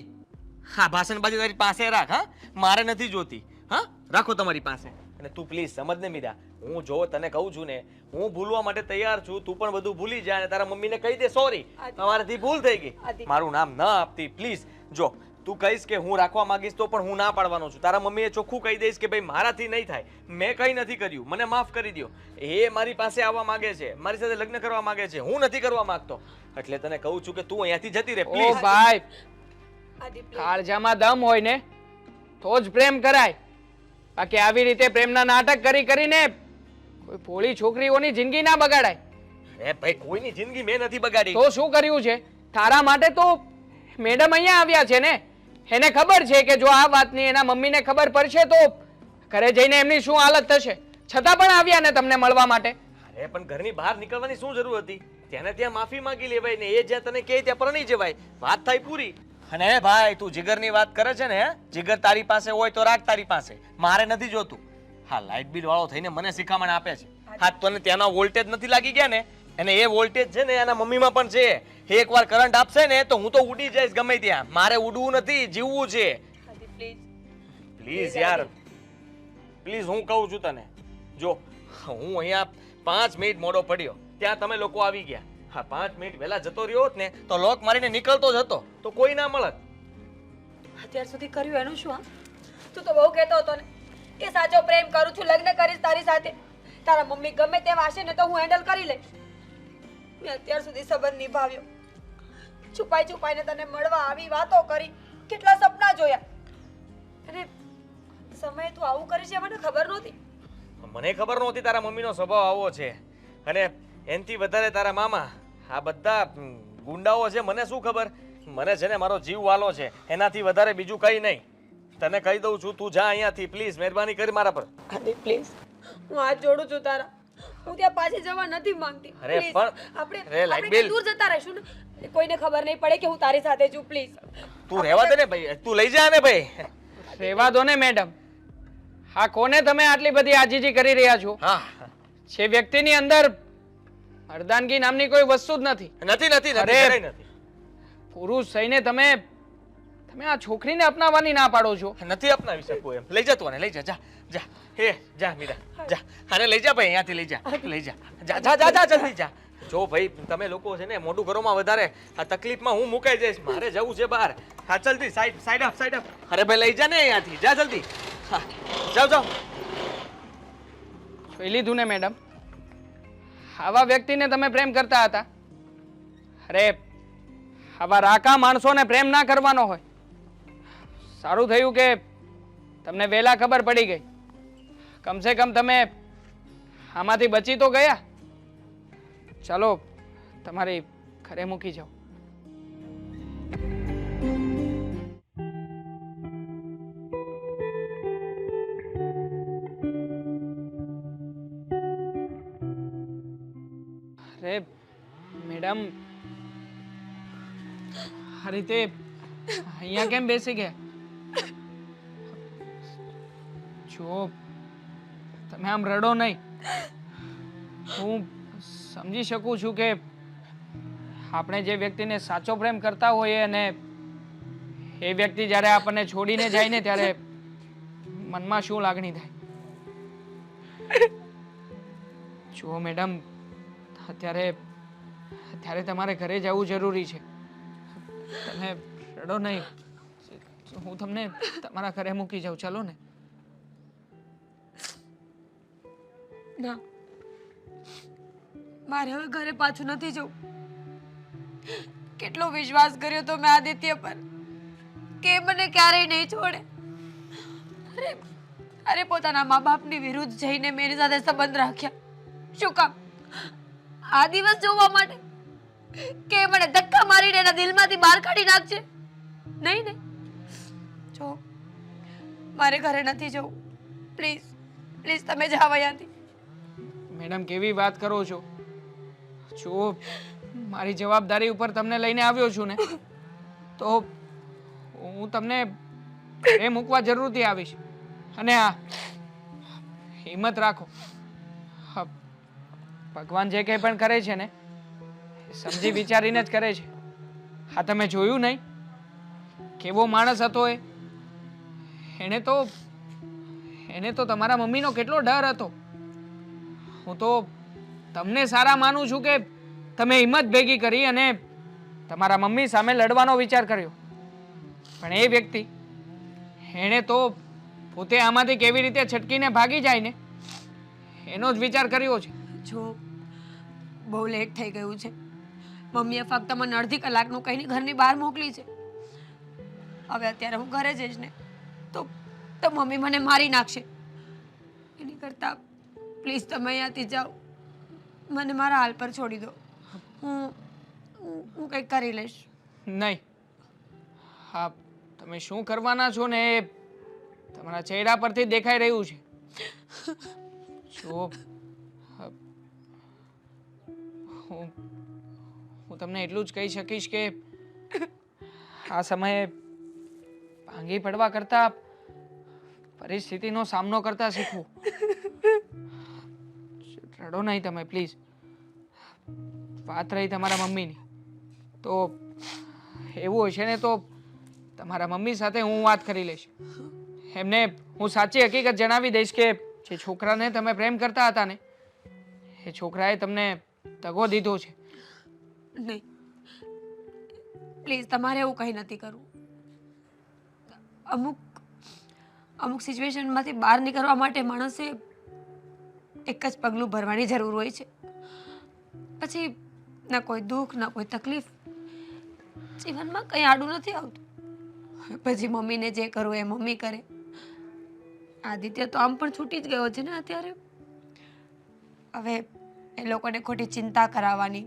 S9: હા, ભાષણબાજી તારી પાસે રાખ. હા, મારે નથી જોતી. હા, રાખો તમારી પાસે. અને તું પ્લીઝ સમજ ને મીરા, હું જો તને કહું છું ને, હું ભૂલવા માટે તૈયાર છું. તું પણ બધું ભૂલી જા અને તારા મમ્મીને કહી દે સોરી, તમારાથી ભૂલ થઈ ગઈ. મારું નામ ન આપતી પ્લીઝ. જો તું કહીશ કે હું રાખવા માંગીશ તો પણ હું ના પાડવાનો છું. તારા મમ્મીએ ચોખ્ખું કહી દઈશ કે ભાઈ મારાથી નહીં થાય, મેં કંઈ નથી કર્યું, મને માફ કરી દો. એ મારી પાસે આવવા માંગે છે, મારી સાથે લગ્ન કરવા માંગે છે, હું નથી કરવા માંગતો. એટલે તને કહું છું કે તું અહીંયાથી જતી રહે
S8: ઓ
S9: પ્લીઝ.
S8: ભાઈ, કાળજામાં દમ હોય ને તો જ પ્રેમ કરાય, બાકી આવી રીતે પ્રેમના નાટક કરી કરીને કોઈ ભોળી છોકરીઓની જિંદગી ના બગાડાય.
S9: અરે ભાઈ, કોઈની જિંદગી મેં નથી બગાડી.
S8: તો શું કર્યું છે તારા માટે? તો મેડમ અહીંયા આવ્યા છે ને, એને ખબર છે કે જો આ વાતની એના મમ્મીને ખબર પડશે તો ઘરે જઈને એમની શું હાલત થશે, છતાં પણ આવ્યા ને તમને મળવા માટે.
S9: અરે પણ ઘરની બહાર નીકળવાની શું જરૂર હતી? ત્યાં ને ત્યાં માફી માંગી લેવાય ને એ જ્યાં તને કહે ત્યાં પરણી જવાય, વાત થાય પૂરી. અને હે ભાઈ, તું જીગરની વાત કરે છે ને, હે? જીગર તારી પાસે હોય તો રાખ તારી પાસે, મારે નથી જોતું. હા, લાઇટ બિલ વાળો થઈને મને શિખામણ આપે છે. હા, તને ત્યાંના વોલ્ટેજ નથી લાગી ગયા ને, અને એ વોલ્ટેજ છે ને એના મમ્મીમાં પણ છે. એકવાર કરંટ આપશે ને તો હું તો ઉડી જઈશ ગમે ત્યાં. મારે ઉડવું નથી, જીવવું છે. પ્લીઝ યાર, પ્લીઝ, હું કહું છું તને. જો હું અહીંયા 5 મિનિટ મોડો પડ્યો, ત્યાં તમે લોકો આવી ગયા. હા, 5 મિનિટ વહેલા જતો રહ્યો હોત ને તો લોક મારીને નીકળતો જ હતો, તો કોઈ ના મળત.
S2: અત્યાર સુધી કર્યું એનું શું? તું તો બહુ કહેતો હતો ને કે સાચો પ્રેમ કરું છું, લગ્ન કરીશ તારી સાથે. તારા મમ્મી ગમે તેમ હશે ને તો હું હેન્ડલ કરી લઈશ. મેં અત્યાર સુધી સંબંધ નિભાવ્યો, છુપાઈ છુપાઈને તને મળવા આવી, વાતો કરી, કેટલા સપના જોયા, અને સમયે તું આવું કરી છે મને ખબર નહોતી.
S9: મને ખબર નહોતી તારા મમ્મીનો સ્વભાવ આવો છે, અને એનથી વધારે તારા મામા. આ બધા ગુંડાઓ છે, મને શું ખબર. મને છે ને મારો જીવ વાલો છે, એનાથી વધારે બીજું કંઈ નહીં. તને કહી દઉં છું, તું જા અહીંયાથી પ્લીઝ, મહેરબાની કરી મારા પર.
S2: આદિ પ્લીઝ, હું હાથ જોડું છું તારા, હું ત્યાં પાછી જવા નથી માંગતી.
S9: અરે
S2: Please,
S9: પણ
S2: આપણે
S9: અરે લાઇટ
S2: આપણે
S9: બિલ,
S2: દૂર જતા રહીશું ને, કોઈને ખબર નહીં પડે કે હું તારી સાથે છું. પ્લીઝ
S9: તું રહેવા દે ને ભાઈ, તું લઈ જા ને ભાઈ.
S8: રહેવા દો ને મેડમ. હા, કોને તમે આટલી બધી આજીજી કરી રહ્યા છો?
S9: હા,
S8: જે વ્યક્તિની અંદર મર્દાનગી નામની કોઈ વસ્તુ જ નથી.
S9: નથી નથી નથી,
S8: અરે,
S9: જરાય નથી.
S8: પુરુષ થઈને તમે આ છોકરીને અપનાવવાની ના પાડો છો.
S9: નથી અપનાવી શકું એમ. લઈ જા તું આને, લઈ જા, જા જા. હે જા મીરા, જા. અરે લઈ જા ભાઈ, અહીંયાથી લઈ જા, લઈ જા. જા જા જા જા, જલ્દી જા. જો ભાઈ, તમે લોકો છે ને મોટું ઘરોમાં વધારે આ તકલીફમાં હું મુકાઈ જઈશ, મારે જવું છે બહાર. હા, જલ્દી side side up, side up. અરે ભાઈ લઈ જા ને અહીંયાથી, જા જલ્દી. હા, જાઓ જાઓ.
S8: જોઈ લીધું ને મેડમ, આવા વ્યક્તિને તમે પ્રેમ કરતા હતા. અરે, આવા રાકા માણસોને પ્રેમ ના કરવાનો હોય. સારું થયું કે તમને વહેલા ખબર પડી ગઈ. કમસે કમ તમે આમાંથી બચી તો ગયા. ચાલો, તમારી ઘરે મૂકી જાઓ. અરે મેડમ, આ રીતે અહીંયા કેમ બેસી ગયા? જો તમે આમ રડો નહીં. હું સમજી શકું છું કે આપણે જે વ્યક્તિને સાચો પ્રેમ કરતા હોઈએ અને એ વ્યક્તિ જ્યારે આપણને છોડીને જાય ને ત્યારે મનમાં શું લાગણી થાય. જુઓ મેડમ, અત્યારે તમારે ઘરે જવું જરૂરી છે. તમે રડો નહીં, હું તમને તમારા ઘરે મૂકી જાઉં. ચાલો ને.
S2: ના, મારે હવે ઘરે પાછું નથી જવું. કેટલો વિશ્વાસ કર્યો તો મેં આદિત્ય પર કે મને ક્યારેય નહીં છોડે. અરે પોતાના મા બાપની વિરુદ્ધ જઈને મેરી સાથે સંબંધ રાખ્યા. શું કામ? આ દિવસ જોવા માટે કે મને ધક્કા મારીને એના દિલમાંથી બહાર કાઢી નાખશે? નહીં ને, જો મારે ઘરે નથી જવું. પ્લીઝ પ્લીઝ તમે જાઓ અહીંયાથી.
S8: મેડમ કેવી વાત કરો છો? જો મારી જવાબદારી ઉપર તમને લઈને આવ્યો છું ને, તો હું તમને ઘરે મૂકવા જરૂરથી આવીશ. અને હા, હિંમત રાખો. હા, ભગવાન જે કંઈ પણ કરે છે ને એ સમજી વિચારીને જ કરે છે. હા, તમે જોયું નહીં કેવો માણસ હતો એ? એને તો તમારા મમ્મીનો કેટલો ડર હતો. હું તો તમને સારા માનું છું કે તમે હિંમત ભેગી કરી અને તમારા મમ્મી સામે લડવાનો વિચાર કર્યો. પણ એ વ્યક્તિ એણે તો પોતે આમાંથી કેવી રીતે છટકીને ભાગી જાય ને એનો જ વિચાર કર્યો છે.
S2: જો બહુ લેટ થઈ ગયું છે. મમ્મીએ ફક્ત મને અડધી કલાકનું કહીને ઘરની બહાર મોકલી છે. હવે અત્યારે હું ઘરે જઈશ ને તો મમ્મી મને મારી નાખશે. એની કરતાં પ્લીઝ તમે અહીંયાથી જાઓ. મને મારા હાલ પર છોડી દો. હું કંઈક કરી લઈશ.
S8: નહીં. હા, તમે શું કરવાના છો ને એ તમારા ચહેરા પરથી દેખાઈ રહ્યું છે. જો હું તમને એટલું જ કહી શકીશ કે આ સમયે ભાંગી પડવા કરતા પરિસ્થિતિનો સામનો કરતા શીખવું. રડો નહીં તમે પ્લીઝ. વાત રહી તમારા મમ્મીની, તો એવું હશે ને તો તમારા મમ્મી સાથે હું વાત કરી લઈશ. એમને હું સાચી હકીકત જણાવી દઈશ કે જે છોકરાને તમે પ્રેમ કરતા હતા ને એ છોકરાએ તમને દગો દીધો છે.
S2: નહીં, પ્લીઝ તમારે એવું કંઈ નથી કરવું. અમુક સિચ્યુએશનમાંથી બહાર નીકળવા માટે માણસે એક જ પગલું ભરવાની જરૂર હોય છે. પછી ના કોઈ દુઃખ ના કોઈ તકલીફ જીવનમાં કંઈ આડું નથી આવતું. પછી મમ્મીને જે કરવું એ મમ્મી કરે. આદિત્ય તો આમ પણ છૂટી જ ગયો છે ને અત્યારે. હવે એ લોકોને ખોટી ચિંતા કરાવવાની,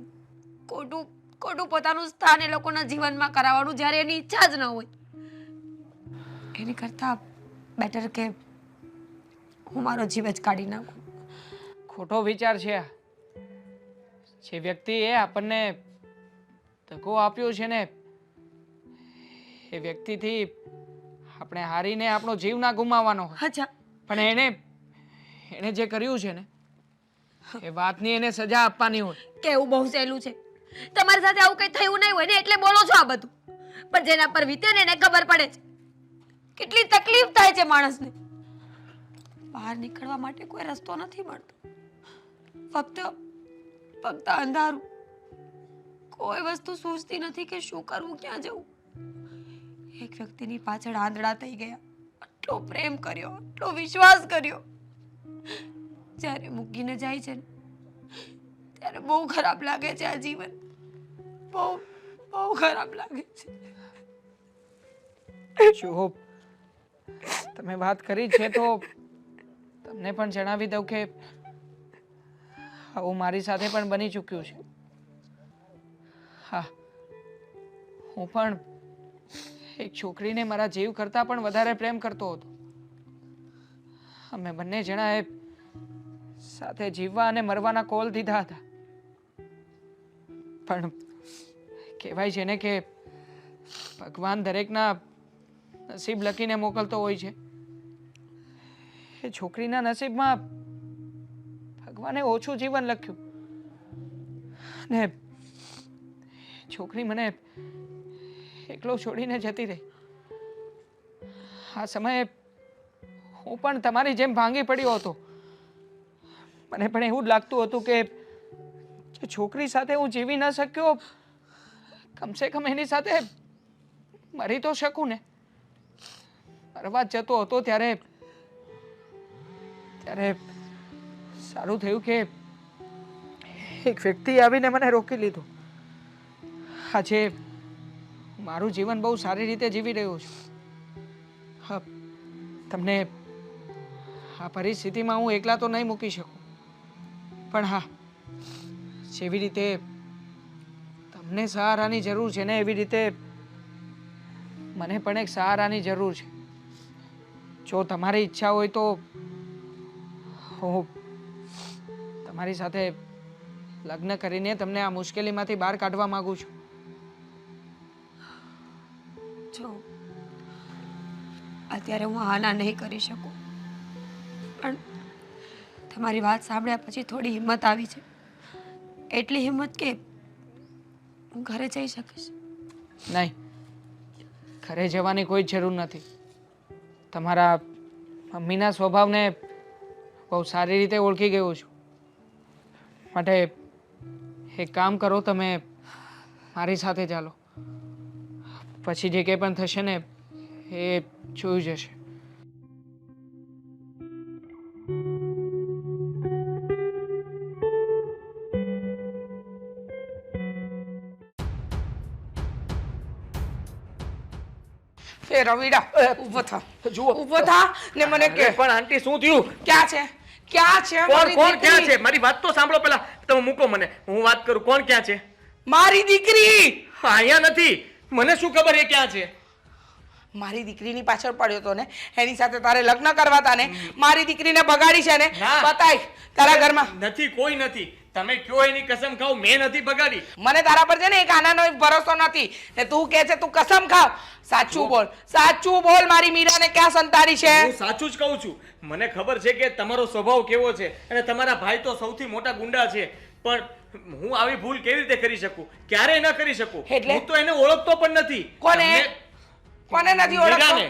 S2: ખોટું પોતાનું સ્થાન એ લોકોના જીવનમાં કરાવવાનું જ્યારે એની ઈચ્છા જ ન હોય, એની કરતાં બેટર કે હું મારો જીવ જ કાઢી નાખું.
S8: ખોટો વિચાર છે આ. જે વ્યક્તિએ આપણને દગો આપ્યો છે ને એ વ્યક્તિથી આપણે હારીને આપણો જીવ ના ગુમાવવાનો હોય.
S2: અચ્છા,
S8: પણ એણે જે કર્યું છે ને એ વાતની એને સજા આપવાની હોય.
S2: કેવું બહુ સહેલું છે. તમારી સાથે આવું કંઈ થયું નહીં હોય ને એટલે બોલો છો આ બધું. પણ જેના પર વીતે ને એને ખબર પડે છે કેટલી તકલીફ થાય છે માણસને. બહાર નીકળવા માટે કોઈ રસ્તો નથી મળતો. ફક્ત અંધારું. કોઈ વસ્તુ સૂઝતી નથી કે શું કરવું, ક્યાં જવું. એક વ્યક્તિની પાછળ આંધળા થઈ ગયા. આટલો પ્રેમ કર્યો, આટલો વિશ્વાસ કર્યો, જ્યારે મૂકીને જાય છે ને ત્યારે બહુ ખરાબ લાગે છે. આ જીવન બહુ ખરાબ લાગે છે.
S8: જો તમે વાત કરી છે તો તમને પણ જણાવી દઉં કે આવું મારી સાથે પણ બની ચૂક્યું છે. હા, હું પણ એક છોકરીને મારા જીવ કરતાં પણ વધારે પ્રેમ કરતો હતો. અમે બંને જણાએ સાથે જીવવા અને મરવાના કોલ દીધા હતા. પણ કહેવાય છે ને કે ભગવાન દરેકના નસીબ લખીને મોકલતો હોય છે. એ છોકરીના નસીબમાં ભગવાને ઓછું જીવન લખ્યું અને છોકરી મને એકલો છોડીને જતી રહી. આ સમયે હું પણ તમારી જેમ ભાંગી પડ્યો હતો. મને પણ એવું જ લાગતું હતું કે જે છોકરી સાથે હું જીવી ન શક્યો, કમસે કમ એની સાથે મરી તો શકું ને. મરવા જતો હતો ત્યારે સારું થયું કે એક વ્યક્તિ આવીને મને રોકી લીધો. આજે મારું જીવન બહુ સારી રીતે જીવી રહ્યો છું. હા, તમને આ પરિસ્થિતિમાં હું એકલા તો નહીં મૂકી શકું, પણ હા, જેવી રીતે તમને સહારાની જરૂર છે ને એવી રીતે મને પણ એક સહારાની જરૂર છે. જો તમારી ઈચ્છા હોય તો હું તમારી સાથે લગ્ન કરીને તમને આ મુશ્કેલીમાંથી બહાર કાઢવા માંગુ છું.
S2: જો અત્યારે હું હાના નહીં કરી શકું, પણ તમારી વાત સાંભળ્યા પછી થોડી હિંમત આવી છે. એટલી હિંમત કે હું ઘરે જઈ શકીશ.
S8: નહીં, ઘરે જવાની કોઈ જરૂર નથી. તમારા મમ્મીના સ્વભાવને બહુ સારી રીતે ઓળખી ગયો છું. માટે એક કામ કરો, તમે મારી સાથે ચાલો. પછી જે કંઈ પણ થશે ને એ જોઈ જશે. એ રવિડા ઊભો થા,
S9: જુઓ
S8: ઊભો થા ને મને કે
S9: પણ આંટી શું થયું?
S8: ક્યાં છે, ક્યાં છે
S9: કોણ
S8: મારી
S9: કોણ ક્યાં
S8: દીકરી?
S9: છે? મારી વાત તો સાંભળો પેલા. તમે મૂકો મને, હું વાત કરું. કોણ ક્યાં છે?
S8: મારી દીકરી
S9: અહીંયા નથી. મને શું ખબર એ ક્યાં છે?
S8: મારી દીકરીની પાછળ પડ્યો તો ને, એની સાથે તારે લગ્ન કરવા તા ને, મારી દીકરીને બગાડી છે ને.
S9: ના.
S8: બતાય તારા ઘરમાં.
S9: નથી, કોઈ નથી. તમે કયો એની કસમ ખાવ, મેં નથી બગાડી.
S8: મને તારા પર છે ને એક આનાનો ભરોસો નથી ને તું કહે છે તું કસમ ખાવ. સાચું બોલ, સાચું બોલ, મારી મીરાને ક્યાં સંતાડી છે?
S9: હું સાચું જ કહું છું. મને ખબર છે કે તમારો સ્વભાવ કેવો છે અને તમારા ભાઈ તો સૌથી મોટા ગુંડા છે, પણ હું આવી ભૂલ કેવી રીતે કરી શકું? ક્યારેય ન કરી શકું.
S8: એટલે?
S9: હું તો એને ઓળખતો પણ નથી.
S8: કોને?
S9: તમને-
S8: કોને નથી ઓળખતો?
S9: મીરાને.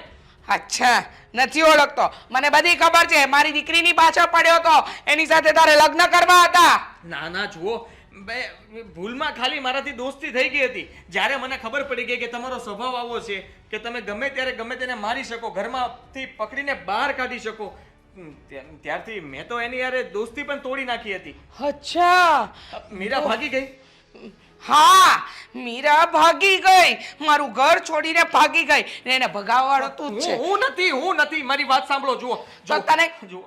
S8: અચ્છા, નથી ઓળખતો. મને બધી ખબર છે. મારી દીકરીની પાછળ પડ્યો તો, એની સાથે તારે લગ્ન કરવા હતા.
S9: ના ના, જુઓ, ભૂલમાં ખાલી મારાથી દોસ્તી થઈ ગઈ હતી. જ્યારે મને ખબર પડી ગઈ કે તમારો સ્વભાવ આવો છે કે તમે ગમે ત્યારે ગમે તેને મારી શકો, ઘરમાંથી પકડીને બહાર કાઢી શકો, ત્યારથી મેં તો એની યારે દોસ્તી પણ તોડી નાખી હતી.
S8: અચ્છા,
S9: મીરા ભાગી ગઈ.
S8: હા, મીરા ભાગી ગઈ. મારું ઘર છોડીને ભાગી ગઈ ને એને ભગાવવાળો તું જ છે.
S9: હું નથી. મારી વાત સાંભળો. જુઓ
S8: તો
S9: જુઓ,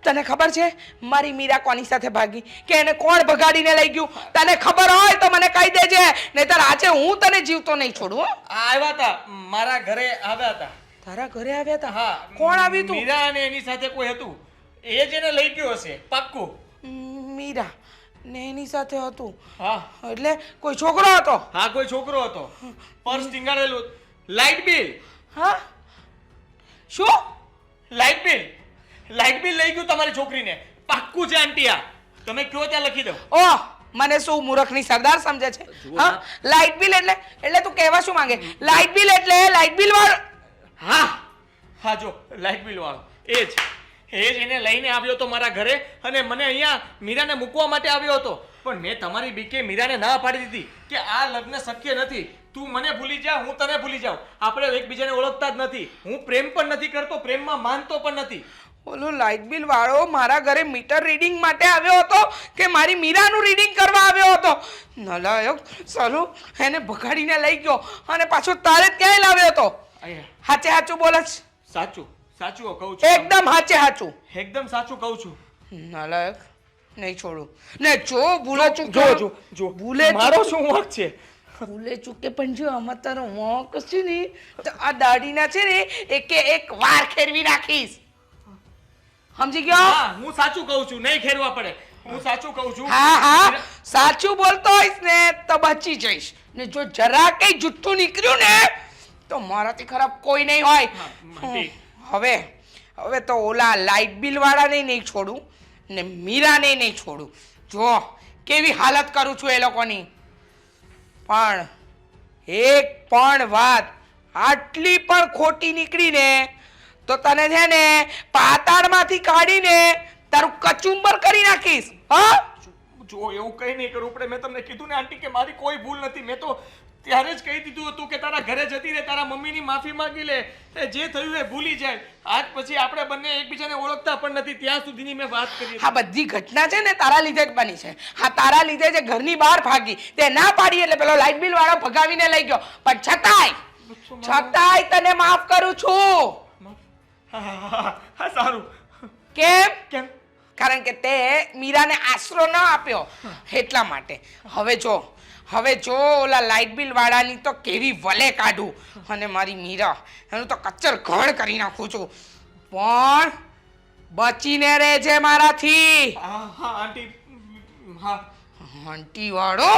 S8: તને ખબર છે મારી મીરા કોની સાથે ભાગી, કે એને કોણ ભગાડીને લઈ ગયું? તને ખબર હોય તો મને કહી દેજે, નહીતર આજે હું તને જીવતો નહીં છોડું. હો?
S9: આવ્યા હતા, મારા ઘરે આવ્યા હતા.
S8: તારા ઘરે આવ્યા હતા?
S9: હા.
S8: કોણ આવ્યું તું?
S9: મીરા અને એની સાથે કોઈ હતું, એ જ એને લઈ ગયો હશે પાક્કું.
S8: મીરા ને એની સાથે હતું?
S9: હા
S8: એટલે કોઈ છોકરો હતો?
S9: હા, કોઈ છોકરો હતો. પર્સ ટીંગાડેલું. Light bill.
S8: હા, શું?
S9: લાઇટ બિલ લઈ ગયું તમારી છોકરીને. પાક્કું છે આંટી. આ તમે કયો ત્યાં લખી દો.
S8: ઓહ, મને શું મૂર્ખની સરદાર સમજે છે? હા, લાઇટ બિલ એટલે તું કહેવા શું માંગે? લાઇટ બિલ એટલે લાઇટ બિલ વાળો?
S9: હા જો, લાઇટ બિલ વાળો એ જ એને લઈને આવ્યો હતો મારા ઘરે અને મને અહીંયા મીરાને મૂકવા માટે આવ્યો હતો. પણ મેં તમારી બીકે મીરાને ના પાડી દીધી કે આ લગ્ન શક્ય નથી. તું મને ભૂલી જા, હું તને ભૂલી જાઉં. આપણે એકબીજાને ઓળખતા જ નથી. હું પ્રેમ પણ નથી કરતો, પ્રેમમાં માનતો પણ નથી.
S8: ઓલો લાઇટ બિલ વાળો મારા ઘરે મીટર રીડિંગ માટે આવ્યો હતો કે મારી મીરાનું રીડિંગ કરવા આવ્યો હતો? નલાયક સાલું, એને ભગાડીને લઈ ગયો અને પાછો તારે જ ક્યાંય લાવ્યો હતો? હાચે હાચું બોલ જ.
S9: સાચું કહું છું.
S8: એકદમ હાચે હાચું.
S9: એકદમ સાચું કહું છું.
S8: નલાયક, નહીં છોડું ને. જો ભૂલે ચૂકે,
S9: જો
S8: ભૂલે
S9: મારો શું વાંક છે?
S8: ભૂલે ચૂકે પણ જો આમાં તારો વાંક છે ને, તો આ દાઢીના છે ને એકે એક વાર ખેરવી નાખીશ. સમજી ગયો?
S9: હા, હું સાચું કહું છું. નહીં ખેરવા પડે. હું સાચું કહું છું.
S8: હા, સાચું બોલતો હોઈશ ને તો બચી જઈશ, ને જો જરા કઈ જુઠ્ઠું નીકળ્યું ને તો મારાથી ખરાબ કોઈ નહીં હોય.
S9: માટી.
S8: હવે તો ઓલા લાઇટ બિલ વાળાને નહીં છોડું ને મીરાને નહીં છોડું. જો કેવી હાલત કરું છું એ લોકોની. પણ એક પણ વાત આટલી પણ ખોટી નીકળીને તો તને છે ને પાતાળમાંથી કાઢીને તારું કચુંબર કરી નાખીશ. હા,
S9: જો એવું કઈ નહીં કરું પડે. મેં તમને કીધું ને આંટી કે મારી કોઈ ભૂલ નથી. મેં તો ત્યારે જ કહી દીધું હતું કે તારા ઘરે જતી રહે, તારા મમ્મીની માફી માંગી લે, જે થયું એ ભૂલી જાય. આજ પછી આપણે બંને એકબીજાને ઓળખતા પણ નથી. ત્યાં સુધીની મેં વાત કરી.
S8: આ બધી ઘટના છે ને તારા લીધે જ બની છે. હા, તારા લીધે જે ઘરની બહાર ભાગી, તે ના પાડી એટલે પેલો લાઇટ બિલ વાળો ભગાવીને લઈ ગયો. પણ છતાંય તને માફ કરું છું.
S9: હા, સારું.
S8: કેમ? કારણ કે તે મીરાને આશરો ન આપ્યો એટલા માટે. હવે જો ઓલા લાઇટ બિલ વાળાની તો કેવી વલે કાઢું અને મારી મીરા એનું તો કચ્ચર ઘણ કરી નાખું છું. પણ બચીને રહેજે મારાથી.
S9: હા હા આંટી હા
S8: આંટી વાળો.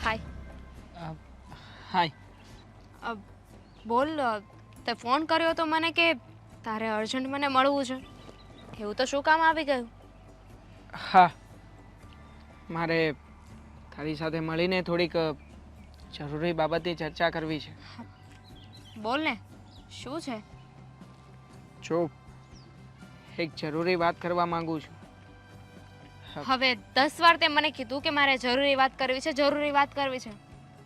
S6: હાય
S9: હાય
S6: બોલ તે ફોન કર્યો તો મને કે તારે અર્જન્ટ મને મળવું છે. એવું તો શું કામ આવી ગયું?
S10: હા મારે તારી સાથે મળીને થોડીક જરૂરી બાબતની ચર્ચા કરવી છે.
S6: બોલ ને શું છે?
S10: જો એક જરૂરી વાત કરવા માંગુ છું.
S6: હવે 10 વાર તે મને કીધું કે મારે જરૂરી વાત કરવી છે, જરૂરી વાત કરવી છે,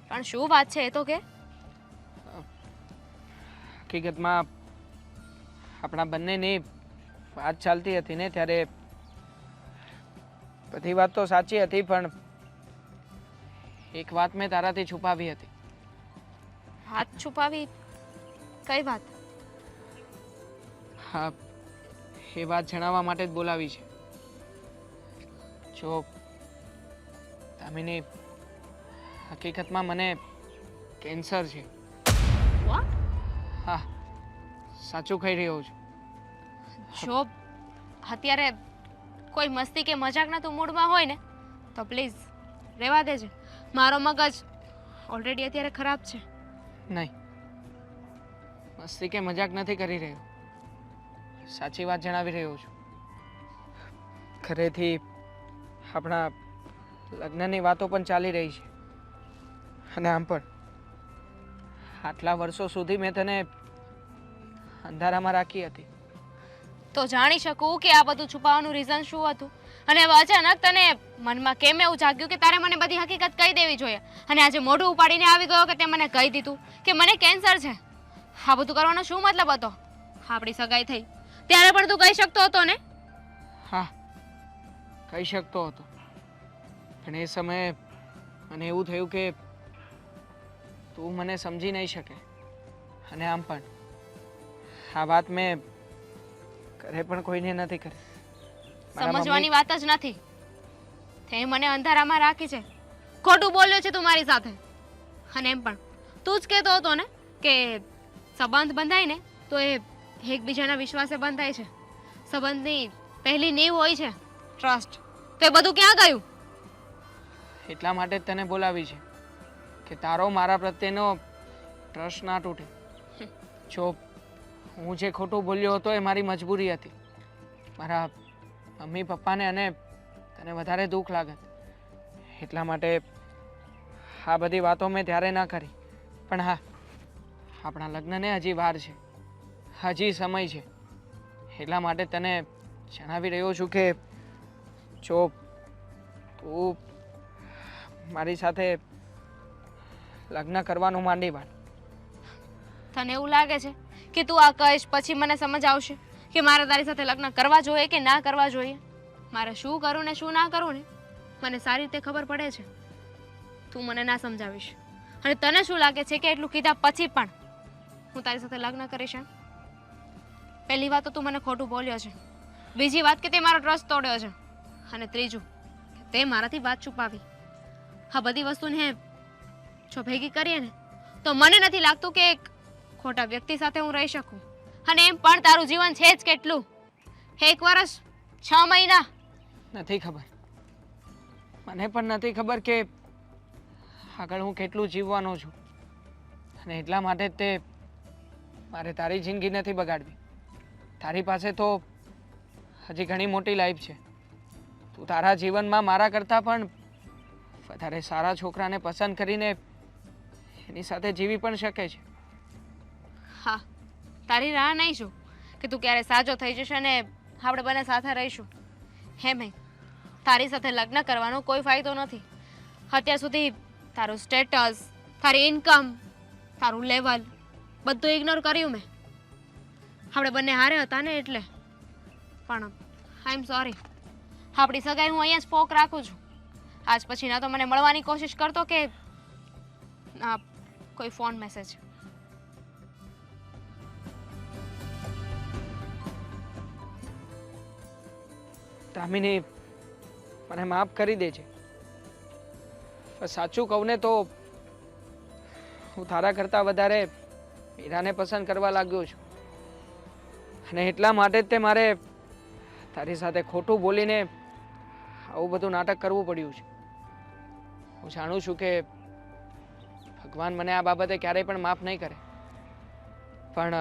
S6: પણ શું વાત છે એ તો કે.
S10: હકીકતમાં આપણા બંનેની વાત ચાલતી હતી ને ત્યારે બધી વાત તો સાચી હતી, પણ એક વાત મેં તારાથી છુપાવી હતી.
S6: વાત છુપાવી? કઈ વાત?
S10: હા એ વાત જણાવવા માટે જ બોલાવી છે. જો દામિની, હકીકતમાં મને કેન્સર છે.
S6: What?
S10: હા સાચું કહી રહ્યો છું.
S6: જો અત્યારે કોઈ મસ્તી કે મજાકના તું મૂડમાં હોય ને તો પ્લીઝ રહેવા દેજે. મારો મગજ ઓલરેડી અત્યારે ખરાબ છે.
S10: નહીં, મસ્તી કે મજાક નથી કરી રહ્યો, સાચી વાત જણાવી રહ્યો છું. ઘરેથી આપણા લગ્નની વાતો પણ ચાલી રહી છે, અને આમ પણ આટલા વર્ષો સુધી મેં તને અંધારામાં રાખી હતી.
S6: તો જાણી શકું કે આ બધું છુપાવવાનું રીઝન શું હતું? અને હવે અચાનક તને મનમાં કેમ એવું જાગ્યું કે તારે મને બધી હકીકત કહી દેવી જોઈએ, અને આજે મોઢું ઉપાડીને આવી ગયો કે તે મને કહી દીધું કે મને કેન્સર છે? આ બધું કરવાનો શું મતલબ હતો? આપણી સગાઈ થઈ ત્યારે પણ તું કહી શકતો હતો ને?
S10: હા કહી શકતો હતો, પણ એ સમયે મને એવું થયું કે તું મને સમજી નહીં શકે. અને આમ પણ આ વાત મેં ઘરે પણ કોઈને નથી કરી. મારા
S6: સમજવાની વાત જ નથી. તે મને અંધારામાં રાખી છે, ખોટું બોલ્યો છે તું મારી સાથે. અને એમ પણ તું જ કહેતો હતો ને કે સંબંધ બંધાય ને તો એ એકબીજાના વિશ્વાસે બંધાય છે. સંબંધની પહેલી નીવ હોય છે ટ્રસ્ટ. તો એ બધું ક્યાં ગયું?
S10: એટલા માટે જ તને બોલાવી છે કે તારો મારા પ્રત્યેનો ટ્રસ્ટ ના તૂટે. જો હું જે ખોટું બોલ્યો હતો એ મારી મજબૂરી હતી. મારા મમ્મી પપ્પાને અને તને વધારે દુઃખ લાગત એટલા માટે આ બધી વાતો મેં ત્યારે ના કરી. પણ હા, આપણા લગ્નને હજી વાર છે, હજી સમય છે, એટલા માટે તને જણાવી રહ્યો છું કે જો તું મારી સાથે લગ્ન કરવાનું માંડી માંડ.
S6: તને એવું લાગે છે કે તું આ કહીશ પછી મને સમજ આવશે કે મારે તારી સાથે લગ્ન કરવા જોઈએ કે ના કરવા જોઈએ? મારે શું કરું ને શું ના કરું ને મને સારી રીતે ખબર પડે છે. તું મને ના સમજાવીશ. અને તને શું લાગે છે કે એટલું કીધા પછી પણ હું તારી સાથે લગ્ન કરીશ? પહેલી વાત તો તું મને ખોટું બોલ્યો છે, બીજી વાત કે તે મારો ટ્રસ્ટ તોડ્યો છે, અને ત્રીજું કે તે મારાથી વાત છુપાવી. આ બધી વસ્તુને જો ભેગી કરીએ ને તો મને નથી લાગતું કે એક ખોટા વ્યક્તિ સાથે હું રહી શકું. અને એમ પણ તારું જીવન છે જ કેટલું? 1 વર્ષ 6 મહિના.
S10: નથી ખબર, મને પણ નથી ખબર કે આગળ હું કેટલું જીવવાનો છું. અને એટલા માટે જ તે મારે તારી જિંદગી નથી બગાડવી. તારી પાસે તો હજી ઘણી મોટી લાઈફ છે. તું તારા જીવનમાં મારા કરતાં પણ વધારે સારા છોકરાને પસંદ કરીને એની સાથે જીવી પણ શકે છે.
S6: હા, તારી રાહ નહીં છું કે તું ક્યારે સાજો થઈ જશે અને આપણે બંને સાથે રહીશું. હે મેં તારી સાથે લગ્ન કરવાનો કોઈ ફાયદો નથી. અત્યાર સુધી તારું સ્ટેટસ, તારી ઇન્કમ, તારું લેવલ બધું ઇગ્નોર કર્યું મેં. આપણે બંને હારે હતા ને એટલે. પણ આઈ એમ સોરી. આપણી સગાઈ હું અહીંયા જ પોક રાખું છું. આજ પછી ના તો મને મળવાની કોશિશ કરતો કે કોઈ ફોન મેસેજ.
S10: દામિની, મને માફ કરી દેજે. પણ સાચું કહું ને તો હું તારા કરતાં વધારે મીરાને પસંદ કરવા લાગ્યો છું, અને એટલા માટે જ તે મારે તારી સાથે ખોટું બોલીને આવું બધું નાટક કરવું પડ્યું છે. હું જાણું છું કે ભગવાન મને આ બાબતે ક્યારેય પણ માફ નહીં કરે, પણ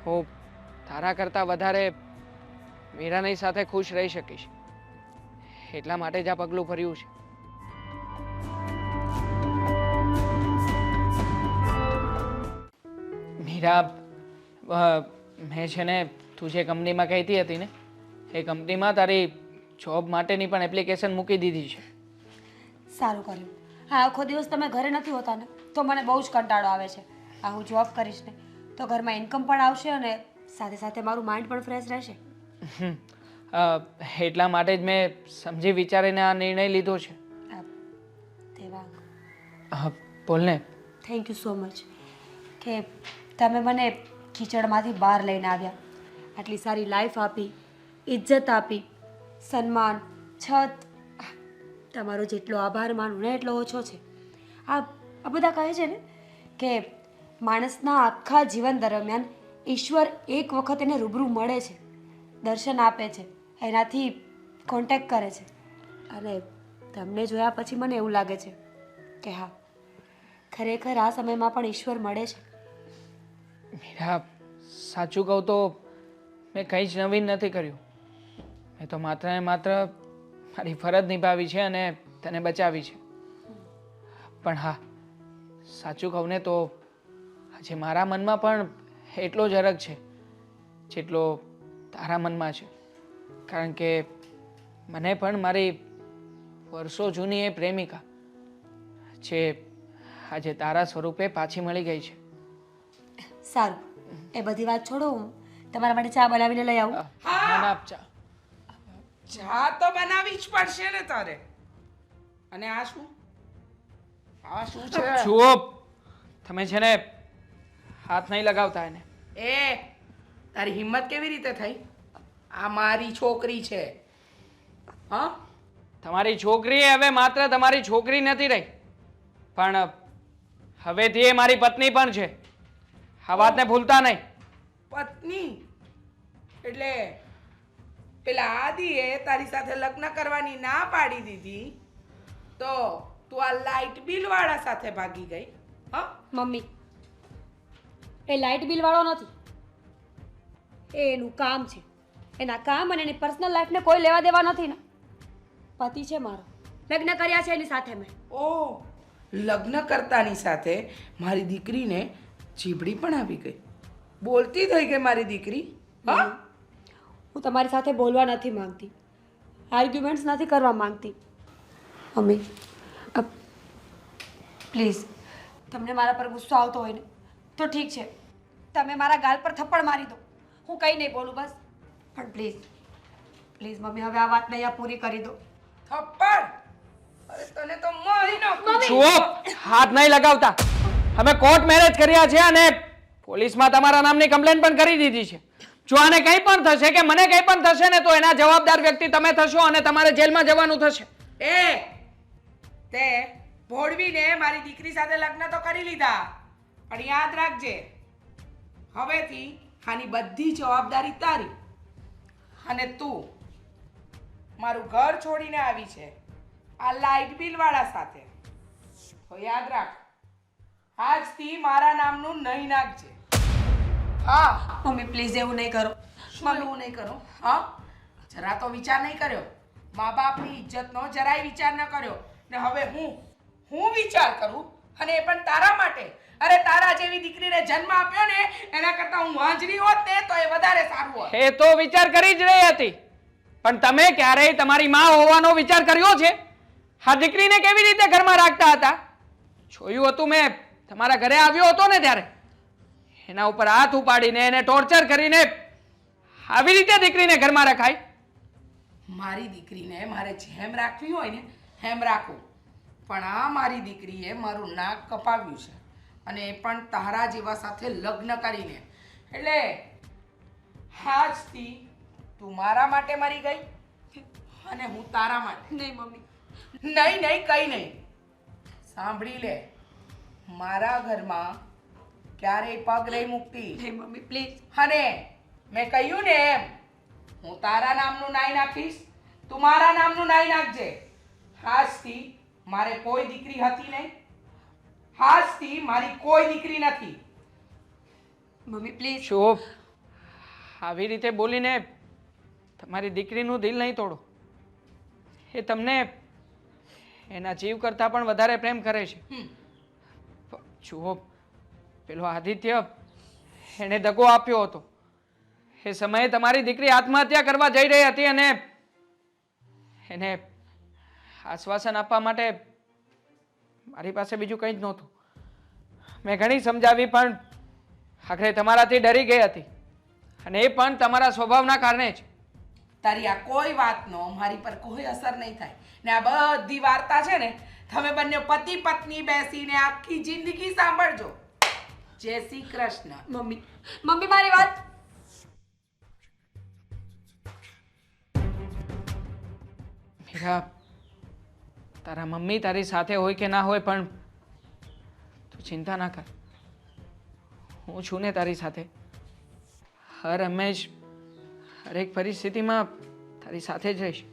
S10: હું તારા કરતાં વધારે મીરાની સાથે ખુશ રહી શકીશ, એટલા માટે જ આ પગલું ભર્યું છે. મીરા, મેં છે ને તું જે કંપનીમાં કહેતી હતી ને, એ કંપનીમાં તારી જોબ માટેની પણ એપ્લિકેશન મૂકી દીધી છે.
S2: સારું કર્યું. હા, આખો દિવસ તમે ઘરે નથી હોતા ને તો મને બહુ જ કંટાળો આવે છે. આ હું જોબ કરીશ ને તો ઘરમાં ઇન્કમ પણ આવશે અને સાથે સાથે મારું માઇન્ડ પણ ફ્રેશ રહેશે.
S10: એટલા માટે જ મેં સમજી વિચારીને આ નિર્ણય લીધો છે.
S2: દેવાંગ,
S10: બોલ ને.
S2: થેન્ક યુ સો મચ કે તમે મને કીચડમાંથી બહાર લઈને આવ્યા, આટલી સારી લાઈફ આપી, ઇજ્જત આપી, સન્માન, છત. તમારો જેટલો આભાર માનું ને એટલો ઓછો છે. આ બધા કહે છે ને કે માણસના આખા જીવન દરમિયાન ઈશ્વર એક વખત એને રૂબરૂ મળે છે, દર્શન આપે છે, એનાથી કોન્ટેક્ટ કરે છે. અને તમને જોયા પછી મને એવું લાગે છે કે હા, ખરેખર આ સમયમાં પણ ઈશ્વર મળે છે.
S10: મીરા, સાચું કહું તો મેં કંઈ જ નવીન નથી કર્યું. મેં તો માત્ર ને માત્ર મારી ફરજ નિભાવી છે અને તને બચાવી છે. પણ હા, સાચું કહું ને તો આજે મારા મનમાં પણ એટલો જ હરખ છે જેટલો તારા મનમાં છે, કારણ કે મને પણ મારી વર્ષો જૂની એ પ્રેમિકા જે આજે તારા સ્વરૂપે પાછી મળી ગઈ છે.
S2: સારું, એ બધી વાત છોડો, હું તમારા માટે ચા બનાવીને લઈ આવું.
S10: ના ના, ચા.
S8: ચા તો બનાવી જ પડશે ને તારે. અને આ શું? આ શું છે?
S10: જુઓ, તમે છે ને હાથ નહીં લગાવતા એને.
S8: એ તારી હિંમત કેવી રીતે થઈ? આ મારી છોકરી છે. હા,
S10: તમારી છોકરી હવે માત્ર તમારી છોકરી નથી રહી, પણ હવેથી એ મારી પત્ની પણ છે. આ વાતને ભૂલતા નહીં.
S8: પત્ની એટલે પેલા આદિએ તારી સાથે લગ્ન કરવાની ના પાડી દીધી તો તું આ લાઇટ બિલ વાળા સાથે ભાગી ગઈ? હા
S2: મમ્મી, એ લાઇટ બિલ વાળો નથી, એ એનું કામ છે. એના કામ અને એની પર્સનલ લાઈફને કોઈ લેવા દેવા નથી ને. પતિ છે મારો, લગ્ન કર્યા છે એની સાથે મેં.
S8: ઓ, લગ્ન કરતાની સાથે મારી દીકરીને ચીબડી પણ આવી ગઈ, બોલતી થઈ ગઈ મારી દીકરી. હા,
S2: હું તમારી સાથે બોલવા નથી માંગતી, આર્ગ્યુમેન્ટ્સ નથી કરવા માંગતી. મમ્મી પ્લીઝ, તમને મારા પર ગુસ્સો આવતો હોય ને તો ઠીક છે, તમે મારા ગાલ પર થપ્પડ મારી દો, હું કંઈ નહીં બોલું બસ. પણ પ્લીઝ પ્લીઝ મમ્મી, હવે આ વાતને અહીંયા પૂરી કરી દો.
S8: થપ્પડ? અરે તને તો મારી નાખું.
S10: જુઓ, હાથ નહીં લગાવતા. અમે કોર્ટ મેરેજ કર્યા છે અને પોલીસમાં તમારા નામની કમ્પ્લેન પણ કરી દીધી છે. જો આને કંઈ પણ થશે કે મને કંઈ પણ થશે ને તો એના જવાબદાર વ્યક્તિ તમે થશો અને તમારે જેલમાં જવાનું થશે.
S8: તે ભોળવીને મારી દીકરી સાથે લગ્ન તો કરી લીધા, પણ યાદ રાખજે, હવેથી આની બધી જવાબદારી તારી. અને તું મારું ઘર છોડીને આવી છે આ લાઇટ બિલ વાળા સાથે, તો યાદ રાખ, આજથી મારા નામનું નહીં નાખજે. હા
S2: મમ્મી પ્લીઝ એવું નહીં કરો.
S8: શું એવું નહીં કરો? હા, જરા તો વિચાર નહીં કર્યો, મા બાપની ઇજ્જતનો જરાય વિચાર ન કર્યો, ને હવે હું વિચાર કરું, અને એ પણ તારા માટે. અરે તારા જેવી દીકરીને જન્મ આપ્યો ને એના કરતા હું વાંજણી હોત ને તો એ વધારે સારું હોત.
S10: એ તો વિચાર કરી જ રહી હતી, પણ તમે ક્યારેય તમારી માં હોવાનો વિચાર કર્યો છે? આ દીકરીને કેવી રીતે ઘરમાં રાખતા હતા? જોયું હતું મેં, તમારા ઘરે આવ્યો હતો ને ત્યારે એના ઉપર હાથ ઉપાડીને એને ટોર્ચર કરીને આવી રીતે દીકરીને ઘરમાં રખાય?
S8: મારી દીકરીને મારે જેમ રાખવી હોય ને એમ રાખું, પણ આ મારી દીકરીએ મારું નાક કપાવ્યું છે અને એ પણ તારા જેવા સાથે લગ્ન કરીને. એટલે આજથી તું મારા માટે મરી ગઈ અને હું તારા માટે.
S2: નહીં મમ્મી.
S8: નહીં નહીં કઈ નહીં. સાંભળી લે, મારા ઘરમાં ક્યારેય પગ નહીં મૂકતી.
S2: નહીં મમ્મી પ્લીઝ.
S8: અને મેં કહ્યું ને એમ, હું તારા નામનું નાઈ નાખીશ, તું મારા નામનું નાઈ નાખજે. આજથી મારે કોઈ દીકરી હતી નહીં, આજથી મારી કોઈ દીકરી નથી.
S2: Mummy please.
S10: શુભ, આવી રીતે બોલીને તમારી દીકરીનું દિલ નહીં તોડો. એ તમને એના જીવ કરતાં પણ વધારે પ્રેમ કરે છે. જુઓ, પેલો આદિત્ય એણે દગો આપ્યો હતો. એ સમયે તમારી દીકરી આત્મહત્યા કરવા જઈ રહી હતી અને એને આશ્વાસન આપવા માટે મારી પાસે બીજું કંઈ જ નહોતું. મેં ઘણી સમજાવી પણ આખરે તમારાથી ડરી ગઈ હતી અને એ પણ તમારા સ્વભાવના કારણે જ.
S8: તારી આ કોઈ વાતનો મારી પર કોઈ અસર નહીં થાય. ને આ બધી વાર્તા છે ને, તમે બંને પતિ પત્ની બેસીને આખી જિંદગી સાંભળજો. જય શ્રી કૃષ્ણ.
S2: મમ્મી મમ્મી મારી વાત.
S10: મીરા, તારા મમ્મી તારી સાથે હોય કે ના હોય પણ તું ચિંતા ના કર. હું છું ને તારી સાથે. હર હંમેશ હરેક પરિસ્થિતિમાં તારી સાથે જ રહીશ.